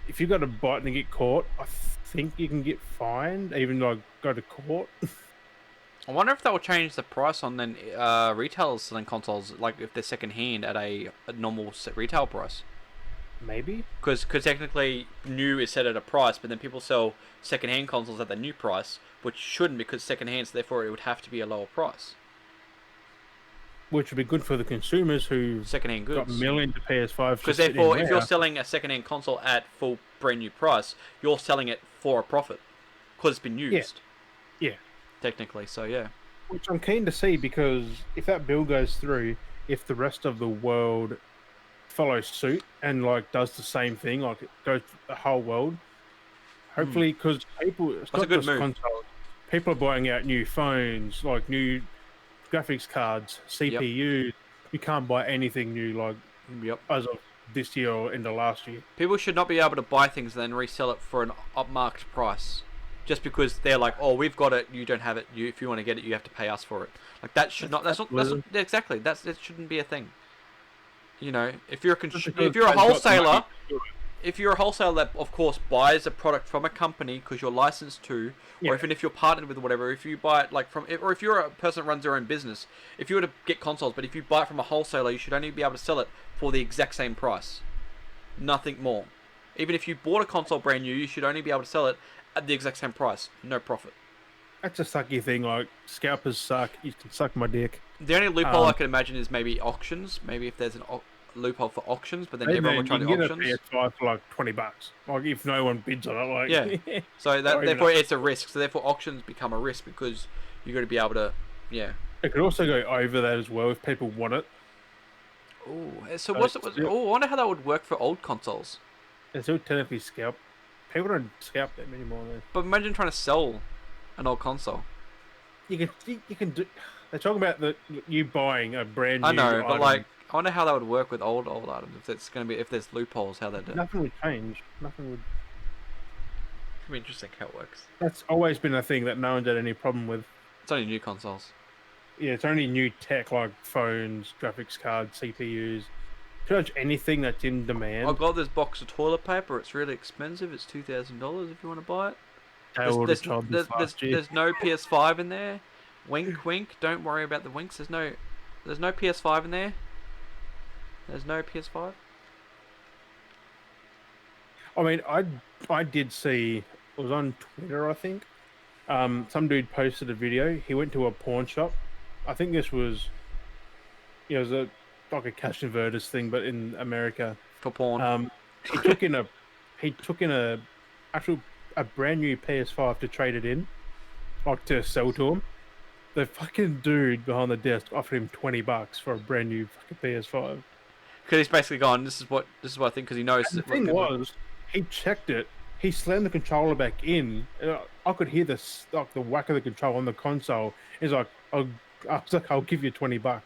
if you got a bot and you get caught, I think you can get fined, even go to court. I wonder if that will change the price on then retailers selling consoles, like if they're second hand at a normal retail price. Maybe. Because technically new is set at a price, but then people sell second hand consoles at the new price, which shouldn't because second hand, so therefore it would have to be a lower price. Which would be good for the consumers who second-hand goods. Got millions of PS5s. Because therefore, if you're selling a second-hand console at full brand new price, you're selling it for a profit because it's been used. Yeah. Technically, so yeah. Which I'm keen to see, because if that bill goes through, if the rest of the world follows suit and does the same thing, it goes to the whole world. Hopefully, because people, it's not just consoles. People are buying out new phones, new graphics cards, CPU. Yep. You can't buy anything new as of this year or in the last year. People should not be able to buy things and then resell it for an upmarked price, just because they're like, oh, we've got it, you don't have it. If you want to get it, you have to pay us for it. That should not. That's not exactly. That shouldn't be a thing. You know, if you're a wholesaler. If you're a wholesaler that, of course, buys a product from a company because you're licensed to, or even if you're partnered with whatever, if you buy it or if you're a person that runs their own business, if you were to get consoles, but if you buy it from a wholesaler, you should only be able to sell it for the exact same price. Nothing more. Even if you bought a console brand new, you should only be able to sell it at the exact same price. No profit. That's a sucky thing. Scalpers suck. You can suck my dick. The only loophole I can imagine is maybe auctions. Maybe if there's an loophole for auctions, but then everyone will try to auctions. You can get a PS5 for $20. If no one bids on it, yeah. So therefore it's a risk. So therefore auctions become a risk because you got to be able to, yeah. It could also go over that as well if people want it. Oh, so I wonder how that would work for old consoles. It's still technically scalp. People don't scalp them anymore, though. But imagine trying to sell an old console. You can do. They're talking about you buying a brand new. I know, item. but I wonder how that would work with old items. If there's loopholes, how they do. Nothing would change. Nothing would. It'd be interesting how it works. That's always been a thing that no one's had any problem with. It's only new consoles. Yeah, it's only new tech like phones, graphics cards, CPUs. Pretty much anything that's in demand. I've got this box of toilet paper. It's really expensive. It's $2,000 if you want to buy it. There's no PS5 in there. Wink, wink. Don't worry about the winks. There's no PS5 in there. There's no PS5. I mean, I did see, it was on Twitter, I think. Some dude posted a video. He went to a pawn shop. I think this was, it was like a cash converters thing, but in America. For porn. He took in a actual a brand new PS5 to trade it in, like to sell to him. The fucking dude behind the desk offered him $20 for a brand new fucking PS5. Because he's basically gone, this is what I think, because he knows. And the thing was, he checked it. He slammed the controller back in. I could hear the whack of the controller on the console. He's like, I was like, I'll give you $20.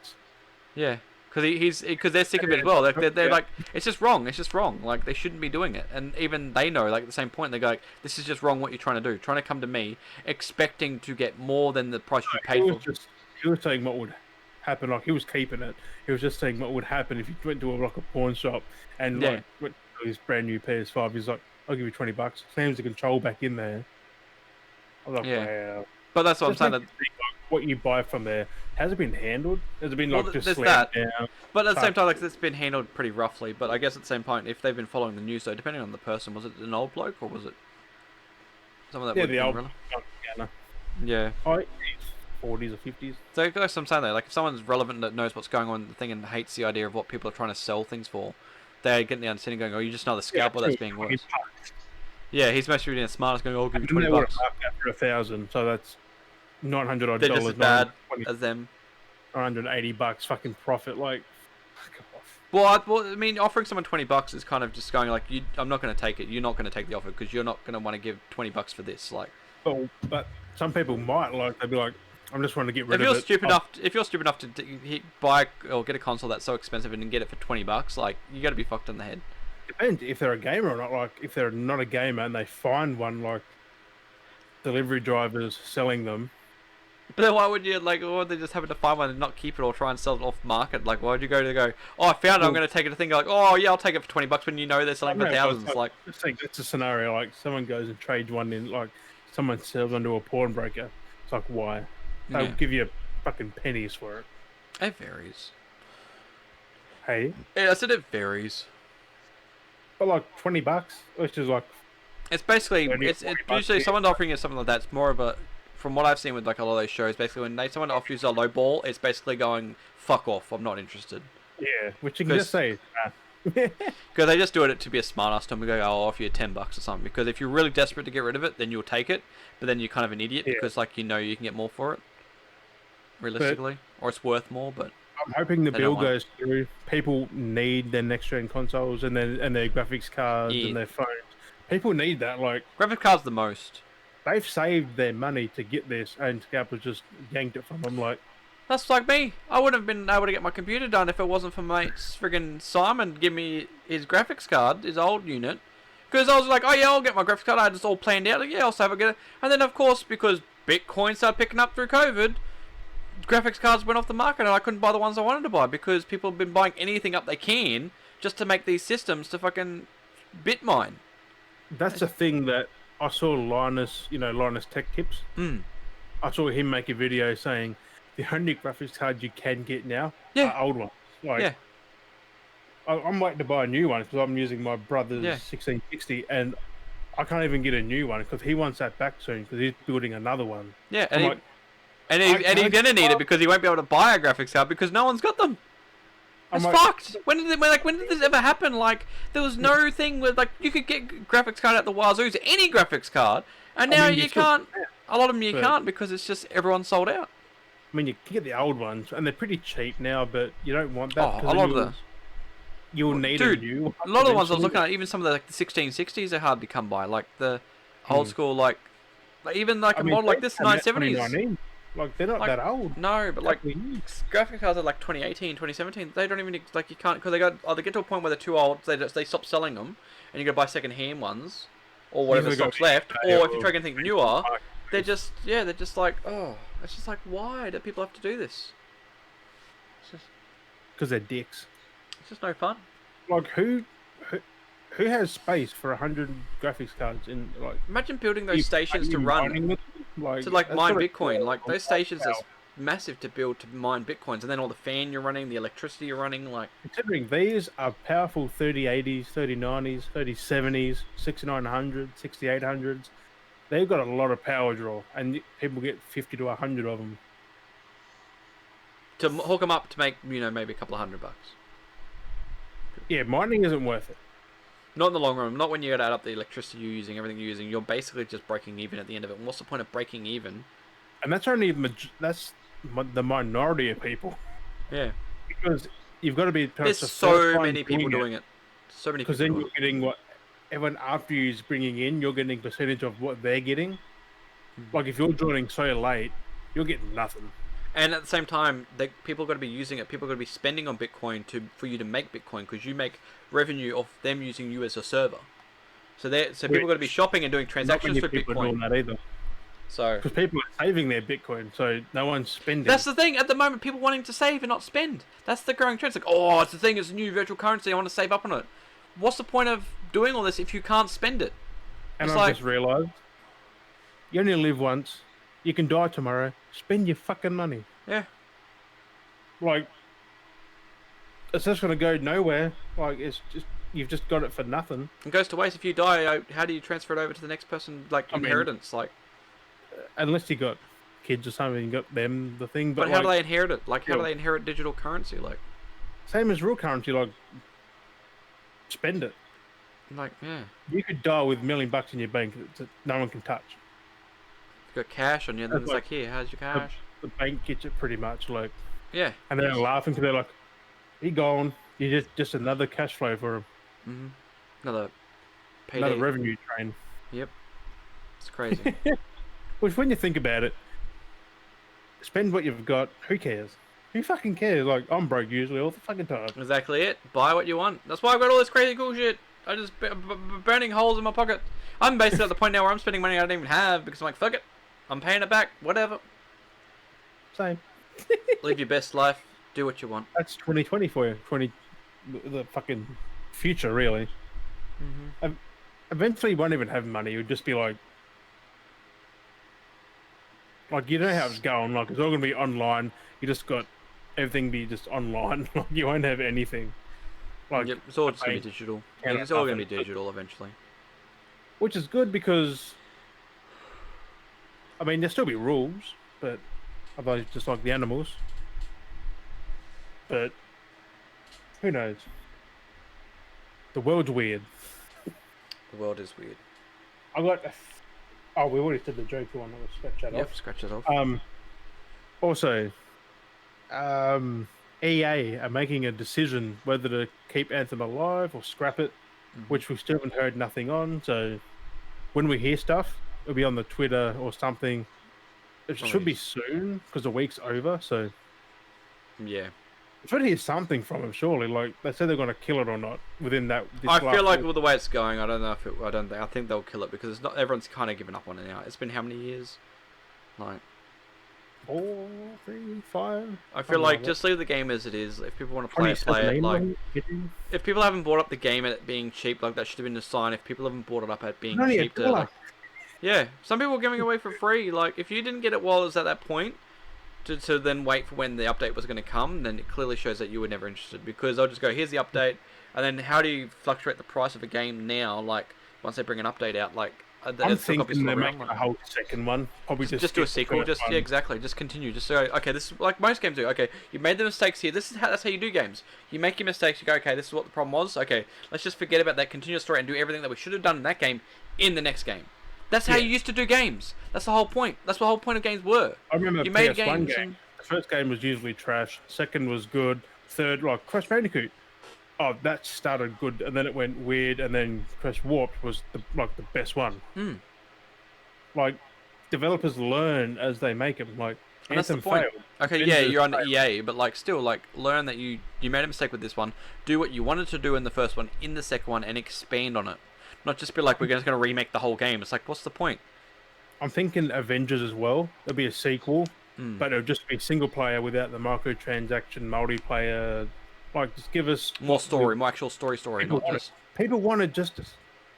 Yeah, because they're sick of it as well. They're like, it's just wrong. It's just wrong. Like, they shouldn't be doing it. And even they know, like, at the same point, they go like, this is just wrong. What you're trying to do, trying to come to me, expecting to get more than the price you paid for. He was saying what would happen. Like, he was keeping it. He was just saying what would happen if you went to a pawn shop and like went to his brand new PS5. He's like, I'll give you $20. Slams the control back in there. I was like, wow. But that's what I'm saying. That what you buy from there, has it been handled? Has it been like just there's slammed that. down? But at the same time, like, it's been handled pretty roughly. But I guess at the same point, if they've been following the news, though, depending on the person, was it an old bloke or was it someone that the old yeah, 40s or 50s. So that's what I'm saying though. Like, if someone's relevant that knows what's going on in the thing and hates the idea of what people are trying to sell things for, they're getting the understanding going, oh, you're just another scalper that's being worse. Yeah, he's mostly being the smartest going, oh, I'll give you $20. After 1,000, so that's $900 odd. They're just as bad as them. $180 fucking profit, like, fuck off. Well, I mean, offering someone $20 is kind of just going like, I'm not going to take it. You're not going to take the offer because you're not going to want to give $20 for this. Like, well, but some people might, like, they'd be like, I'm just wanting to get rid of it. If you're stupid enough to buy or get a console that's so expensive and get it for $20, like, you got to be fucked in the head. Depends if they're a gamer or not. Like, if they're not a gamer and they find one, like, delivery drivers selling them. But then why would you, like, why would they just happen to find one and not keep it or try and sell it off market? Like, why would you go, oh, I found it, I'm going to take it to think, like, oh, yeah, I'll take it for $20 when you know they're selling for thousands. Like, just think that's a scenario, like, someone goes and trades one in, like, someone sells one to a pawnbroker. It's like, why? They'll give you fucking pennies for it. It varies. Hey? Yeah, I said it varies. But, like, $20, which is, like... It's basically, it's usually someone offering you something like that. It's more of a... From what I've seen with, like, a lot of those shows, basically when someone offers you a low ball, it's basically going, fuck off, I'm not interested. Yeah, which you can just say. Because they just do it to be a smart ass to them. Go, oh, I'll offer you $10 or something. Because if you're really desperate to get rid of it, then you'll take it. But then you're kind of an idiot because, like, you know you can get more for it. Realistically. Or it's worth more, but... I'm hoping the bill goes through. People need their next-gen consoles and their graphics cards and their phones. People need that, like... Graphics cards the most. They've saved their money to get this, and Scalpers just yanked it from them, like... That's like me. I wouldn't have been able to get my computer done if it wasn't for mate's friggin' Simon give me his graphics card, his old unit. Because I was like, oh yeah, I'll get my graphics card. I had this all planned out. Like, yeah, I'll save it. Get it. And then, of course, because Bitcoin started picking up through COVID, graphics cards went off the market, and I couldn't buy the ones I wanted to buy because people have been buying anything up they can just to make these systems to fucking bitmine. That's the thing that I saw Linus Tech Tips. I saw him make a video saying the only graphics cards you can get now are old ones. Like, I'm waiting to buy a new one because I'm using my brother's 1660, and I can't even get a new one because he wants that back soon because he's building another one. Yeah, and he's gonna need it because he won't be able to buy a graphics card because no one's got them. It's fucked. When did this ever happen? Like, there was no thing where, like, you could get graphics card at the Wazoo's, any graphics card, and now you can't. A lot of them you can't because it's just everyone's sold out. I mean, you can get the old ones, and they're pretty cheap now, but you don't want that. Oh, a lot of them. You'll need a new one. A lot of the ones I was looking at, even some of the 1660s are hard to come by. Like the old school, like even like a model like this 970s. Like, they're not that old. No, but like graphic cards are like 2018, 2017. They don't even, like, you can't, because they get to a point where they're too old. They stop selling them, and you got to buy second hand ones or whatever stock's left. Or if you try anything newer, they're just like, oh, it's just like, why do people have to do this? Because they're dicks. It's just no fun. Like, who has space for 100 graphics cards in, like... Imagine building those stations to run, to, like, mine Bitcoin. Like, those stations massive to build to mine bitcoins, and then all the fan you're running, the electricity you're running, like. Considering these are powerful 3080s, 3090s, 3070s, 6900s, 6800s, they've got a lot of power draw, and people get 50 to 100 of them. To hook them up to make, maybe a couple of $100. Yeah, mining isn't worth it. Not in the long run. Not when you add up the electricity you're using, everything you're using. You're basically just breaking even at the end of it. And what's the point of breaking even? And that's only the minority of people. Yeah. Because you've got to be. There's so many people doing it. So many people. Because then you're getting what everyone after you is bringing in. You're getting a percentage of what they're getting. Like if you're joining so late, you're getting nothing. And at the same time, people got to be using it. People got to be spending on Bitcoin for you to make Bitcoin, because you make revenue off them using you as a server. So people got to be shopping and doing transactions with Bitcoin. Not doing that either. So because people are saving their Bitcoin, so no one's spending. That's the thing at the moment. People wanting to save and not spend. That's the growing trend. It's like, oh, it's the thing. It's a new virtual currency. I want to save up on it. What's the point of doing all this if you can't spend it? And I just realised, you only live once. You can die tomorrow. Spend your fucking money. Yeah. Like, it's just gonna go nowhere. Like, you've just got it for nothing. It goes to waste if you die. How do you transfer it over to the next person? Like inheritance, unless you got kids or something, you got them the thing. But how do they inherit it? Like, how do they inherit digital currency? Like, same as real currency. Like, spend it. Like, yeah. You could die with $1 million in your bank that no one can touch. Got cash on you, and then it's like, here, how's your cash? The bank gets it pretty much, like. Yeah. And they're laughing because they're like, "He gone. You're just another cash flow for him." Mm-hmm. Another revenue train. Yep. It's crazy. Which, when you think about it, spend what you've got. Who cares? Who fucking cares? Like, I'm broke usually all the fucking time. Exactly it. Buy what you want. That's why I've got all this crazy cool shit. I just burning holes in my pocket. I'm basically at the point now where I'm spending money I don't even have because I'm like, fuck it. I'm paying it back. Whatever. Same. Live your best life. Do what you want. That's 2020 for you. The fucking future, really. Mm-hmm. Eventually, you won't even have money. You'll just be like, you know how it's going. Like, it's all gonna be online. You just got everything be just online. Like, you won't have anything. Like, yep, it's all just gonna be digital. It's all gonna be digital eventually. Which is good because, I mean, there'll still be rules, but otherwise, just like the animals. But who knows? The world's weird. The world is weird. I got. Oh, we already did the Joker one. Let's scratch that off. Yep, scratch that off. Also, EA are making a decision whether to keep Anthem alive or scrap it, which we still haven't heard nothing on. So, when we hear stuff, it'll be on the Twitter or something. It should be soon because the week's over. So, yeah. I should hear something from them, surely. Like, they said they're going to kill it or not within that. I feel like with the way it's going, I don't know if it. I think they'll kill it because it's not. Everyone's kind of given up on it now. It's been how many years? Like 4, 3, 5. I feel like just leave the game as it is. If people want to play it. Like, if people haven't bought up the game at it being cheap, like that should have been a sign. If people haven't bought it up at being cheap, yeah, some people are giving it away for free. Like, if you didn't get it while it was at that point, to then wait for when the update was going to come, then it clearly shows that you were never interested. Because they'll just go, here's the update, and then how do you fluctuate the price of a game now? Like, once they bring an update out, like, I'm thinking they make a whole second one. Probably just do a sequel. Yeah, exactly. Just continue. Just so okay, this is like most games do. Okay, you made the mistakes here. That's how you do games. You make your mistakes. You go, okay, this is what the problem was. Okay, let's just forget about that. Continue the story and do everything that we should have done in that game in the next game. That's how you used to do games. That's the whole point. That's what the whole point of games were. I remember you made PS1 game. The first game was usually trash. Second was good. Third, like Crash Bandicoot. Oh, that started good, and then it went weird, and then Crash Warped was the best one. Like, developers learn as they make them. Like, and that's the point. Okay, yeah, you're on EA, but like still, like learn that you made a mistake with this one. Do what you wanted to do in the first one, in the second one, and expand on it. Not just be like, we're just going to remake the whole game. It's like, what's the point? I'm thinking Avengers as well. There'll be a sequel, but it'll just be single player without the microtransaction multiplayer. Like, just give us more story, more actual story. People wanted justice.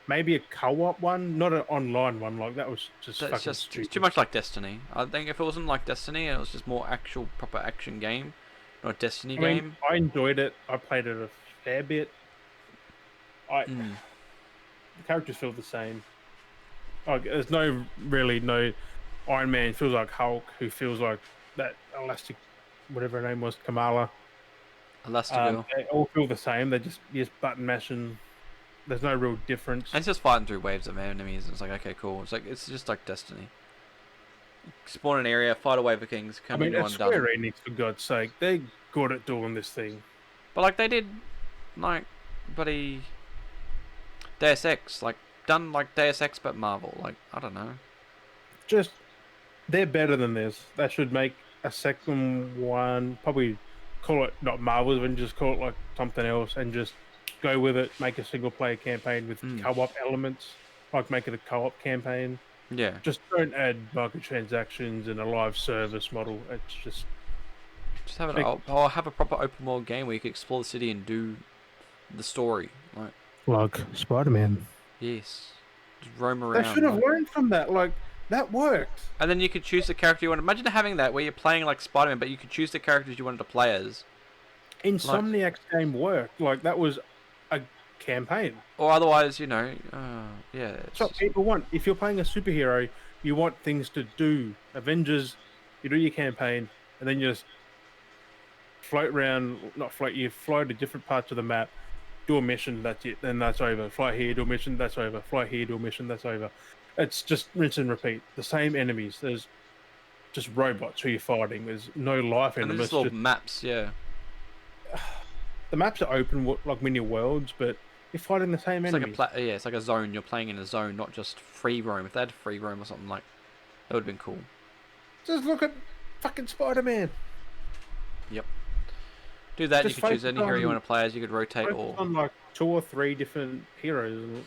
maybe a co-op one, not an online one. Like that was just That's fucking just it's stupid. too much like Destiny. I think if it wasn't like Destiny, it was just more actual proper action game, not a Destiny I mean, game. I enjoyed it. I played it a fair bit. The characters feel the same. Like there's no Iron Man feels like Hulk, who feels like that elastic, whatever her name was, Kamala. Elastigirl. They all feel the same. They're just button mashing. There's no real And difference. it's just fighting through waves of enemies. It's like, okay, cool. It's just like Destiny. Spawn an area, fight a wave of kings, I come mean, into it's one done. Square Enix, for God's sake. They're good at doing this thing. But like they did, like, buddy, Deus Ex, like done like Deus Ex but Marvel. Like I don't know. Just they're better than this. They should make a second one. Probably call it not Marvel's, but just call it like something else, and just go with it. Make a single player campaign with co-op elements. Like make it a co-op campaign. Yeah. Just don't add microtransactions and a live service model. It's just have it. I'll have a proper open world game where you can explore the city and do the story. like Spider-Man. Yes, just roam They around. should have learned from that. Like that worked. And then you could choose the character you want. Imagine having that where you're playing like Spider-Man, but you could choose the characters you wanted to play as. Insomniac's game worked. Like that was a campaign. Or otherwise, yeah. That's what people want. If you're playing a superhero, you want things to do. Avengers, you do your campaign, and then you just float around. Not float. You fly to different parts of the map, do a mission. That's it. Then that's over. Fly here, do a mission. That's over. Fly here, do a mission. That's over. It's just rinse and repeat. The same enemies. There's just robots who you're fighting. There's no life in and them. there's little maps, yeah. The maps are open like mini worlds, but you're fighting the same enemies. It's like a zone. You're playing in a zone, not just free roam. If they had free roam or something like, that would have been cool. Just look at fucking Spider-Man. Yep. Do that. Just you could choose any hero you want to play as. You could rotate on like 2 or 3 different heroes.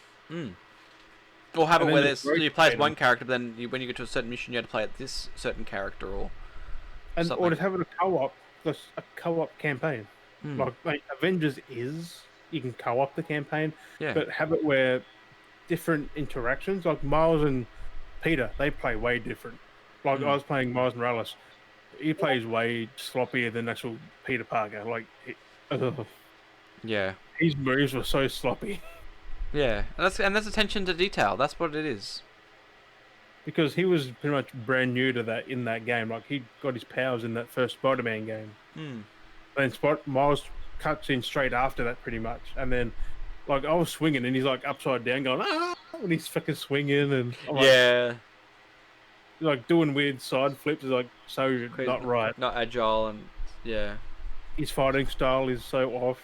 Or have it where you play as one character, but then when you get to a certain mission, you have to play at this certain character or something. Or just having a co-op campaign. Like Avengers you can co-op the campaign, but have it where different interactions, like Miles and Peter, they play way different. Like I was playing Miles Morales, he plays way sloppier than actual Peter Parker. Like, his moves were so sloppy. Yeah, and that's attention to detail. That's what it is. Because he was pretty much brand new to that in that game. Like he got his powers in that first Spider-Man game. Then Miles cuts in straight after that, pretty much. And then, like, I was swinging, and he's like upside down, going and he's fucking swinging, and I'm like doing weird side flips is like so not right, not agile, and his fighting style is so off.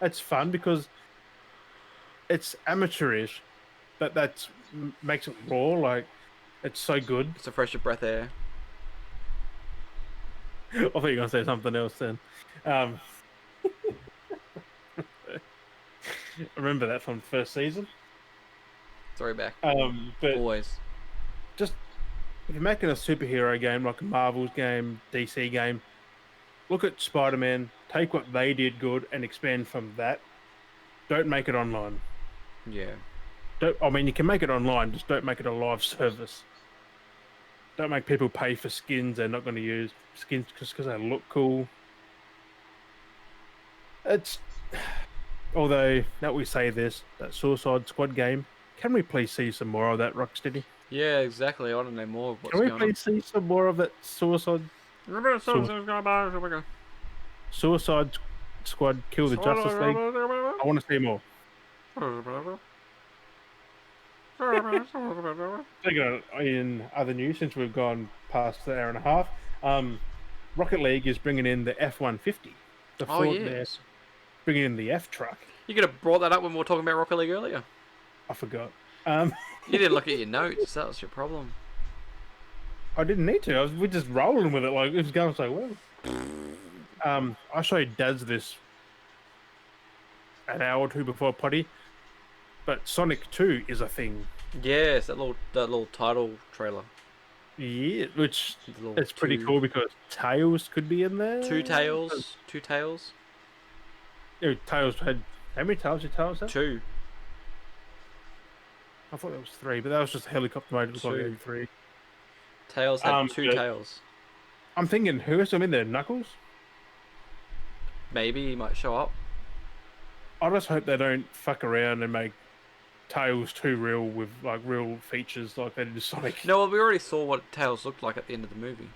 It's fun because it's amateurish, but that makes it raw. Like it's so good. It's a fresh breath air. I thought you were gonna say something else then. I remember that from the first season. Throwback. But always. Just if you're making a superhero game like a Marvel's game, DC game, look at Spider-Man, take what they did good and expand from that. Don't make it online. Yeah. You can make it online, just don't make it a live service. Don't make people pay for skins they're not going to use. Skins just because they look cool. Although, now we say this, that Suicide Squad game, can we please see some more of that, Rocksteady? Yeah, exactly. I want to know more of what's going on. Can we please see some more of that Suicide Squad kill the Justice League? I want to see more. In other news, since we've gone past the hour and a half, Rocket League is bringing in the F-150. Yes. Bringing in the F-truck. You could have brought that up when we were talking about Rocket League earlier. I forgot. You didn't look at your notes. That was your problem. I didn't need to. We're just rolling with it. Like, it was going so well. I showed Dads this an hour or two before potty. But Sonic 2 is a thing. Yes, that little title trailer. Yeah, which it's pretty cool because Tails could be in there. Two Tails. Yeah, Tails had... How many Tails did Tails have? 2. I thought there was 3, but that was just a helicopter mode. It looked like 2. 3. Tails had 2 tails. I'm thinking, who has them in there? Knuckles? Maybe he might show up. I just hope they don't fuck around and make Tails too real with like real features like they did to Sonic. No, well, we already saw what Tails looked like at the end of the movie.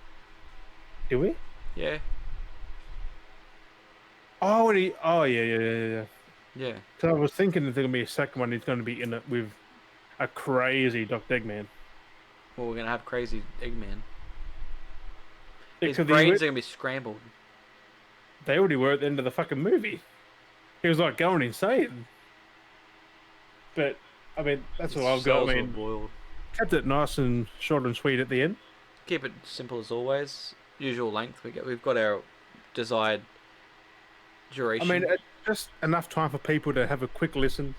Did we? Yeah. Oh, yeah. Yeah. So I was thinking that there's gonna be a second one. He's going to be in it with a crazy Dr. Eggman. Well, we're gonna have crazy Eggman. His Because brains are gonna be scrambled. they already were at the end of the fucking movie. He was like going insane. But I mean, that's all I've got. I mean, boiled. Kept it nice and short and sweet at the end. Keep it simple as always. Usual length. We've got our desired duration. I mean, it's just enough time for people to have a quick listen,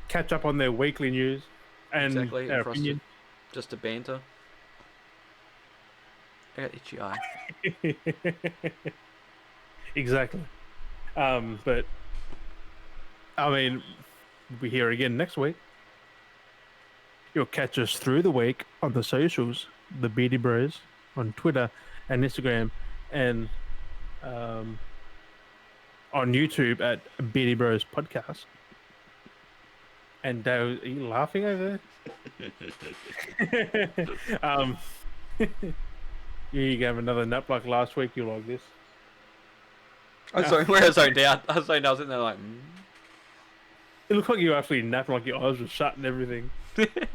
catch up on their weekly news, and exactly. our And for us opinion. just to banter. I got itchy eye. Exactly. But I mean, we'll be here again next week. You'll catch us through the week on the socials, the Beardy Bros, on Twitter and Instagram, and on YouTube at Beardy Bros Podcast. And are you laughing over there? You have another nap like last week. You like this? I'm sorry, where I zoned out. I was sitting there like. It looked like you were actually napping, like your eyes were shut and everything. It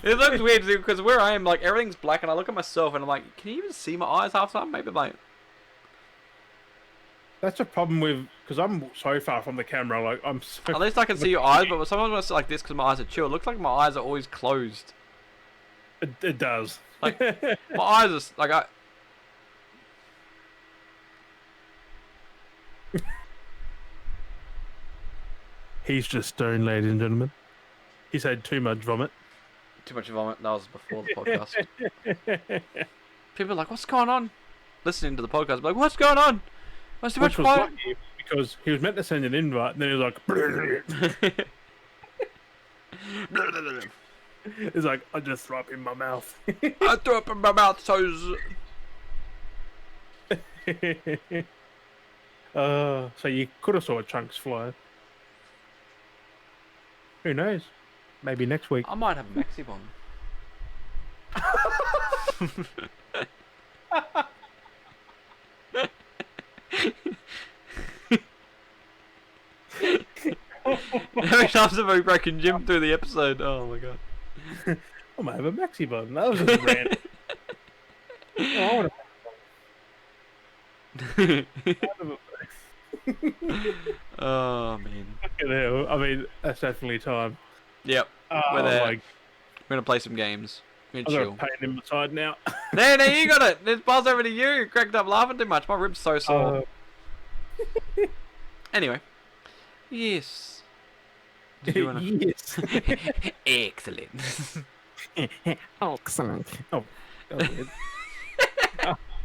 looks weird too, because where I am, like everything's black, and I look at myself and I'm like, can you even see my eyes half the time? Maybe like. That's a problem with, because I'm so far from the camera, like I'm so... At least I can see your eyes, but sometimes when I sit like this, because my eyes are chill, it looks like my eyes are always closed. It does. Like, my eyes are, like, He's just stoned, ladies and gentlemen. He's had too much vomit. Too much vomit. That was before the podcast. People are like, what's going on? Listening to the podcast, like, what's going on? What's too much quiet? Because he was meant to send an invite, and then he was like... He's like, I just threw up in my mouth. I threw up in my mouth, so... So you could have saw chunks fly. Who knows? Maybe next week. I might have a Maxi Bomb. How many times have I broken Jim through the episode? Oh my god. I might have a maxi button. That was just random. I want Oh man. I mean, that's definitely time. Yep. We're there. We're gonna play some games. We're gonna chill. I've got a pain in my side now. No, you got it. Let's pass over to you. You cracked up laughing too much. My rib's so sore. Anyway. Yes. Did you wanna... Yes. Excellent. Excellent. Oh, that was weird.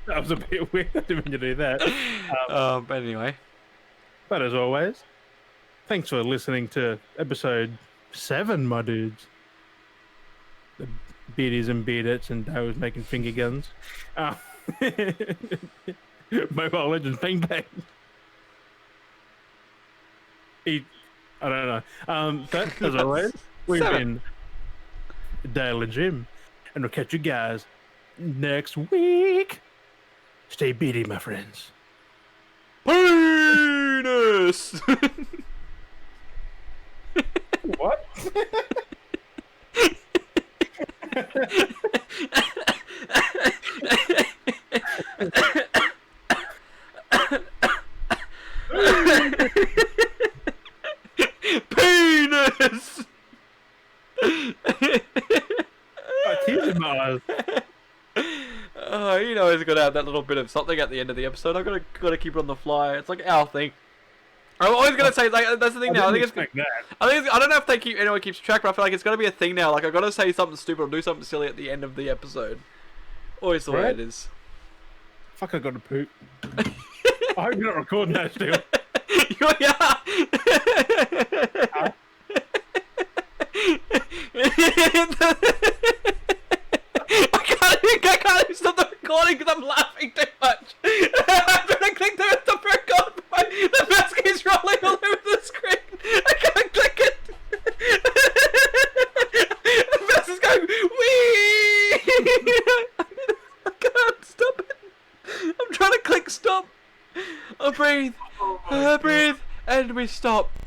That was a bit weird. I didn't mean to do that. But anyway. But as always, thanks for listening to episode 7, my dudes. The beardies and beardettes and Dale making finger guns. Mobile Legends Bang Bang. I don't know. But as always, we've been Dale and Jim, and we'll catch you guys next week. Stay beardy, my friends. Penis! What? Penis! Tears in my eyes. Oh, you know, he's got to have that little bit of something at the end of the episode. I've got to keep it on the fly. It's like our thing. I'm always gonna say, like, that's the thing now. I think I don't know if anyone keeps track, but I feel like it's gonna be a thing now. Like, I've got to say something stupid or do something silly at the end of the episode. Always the way it is. Fuck! I got to poop. I hope you're not recording that still. Yeah. I can't even stop the recording because I'm laughing too much. I'm trying to click the stop record, but the mouse keeps rolling all over the screen. I can't click it. The mouse is going wee. I can't stop it. I'm trying to click stop. I breathe. I breathe, and we stop.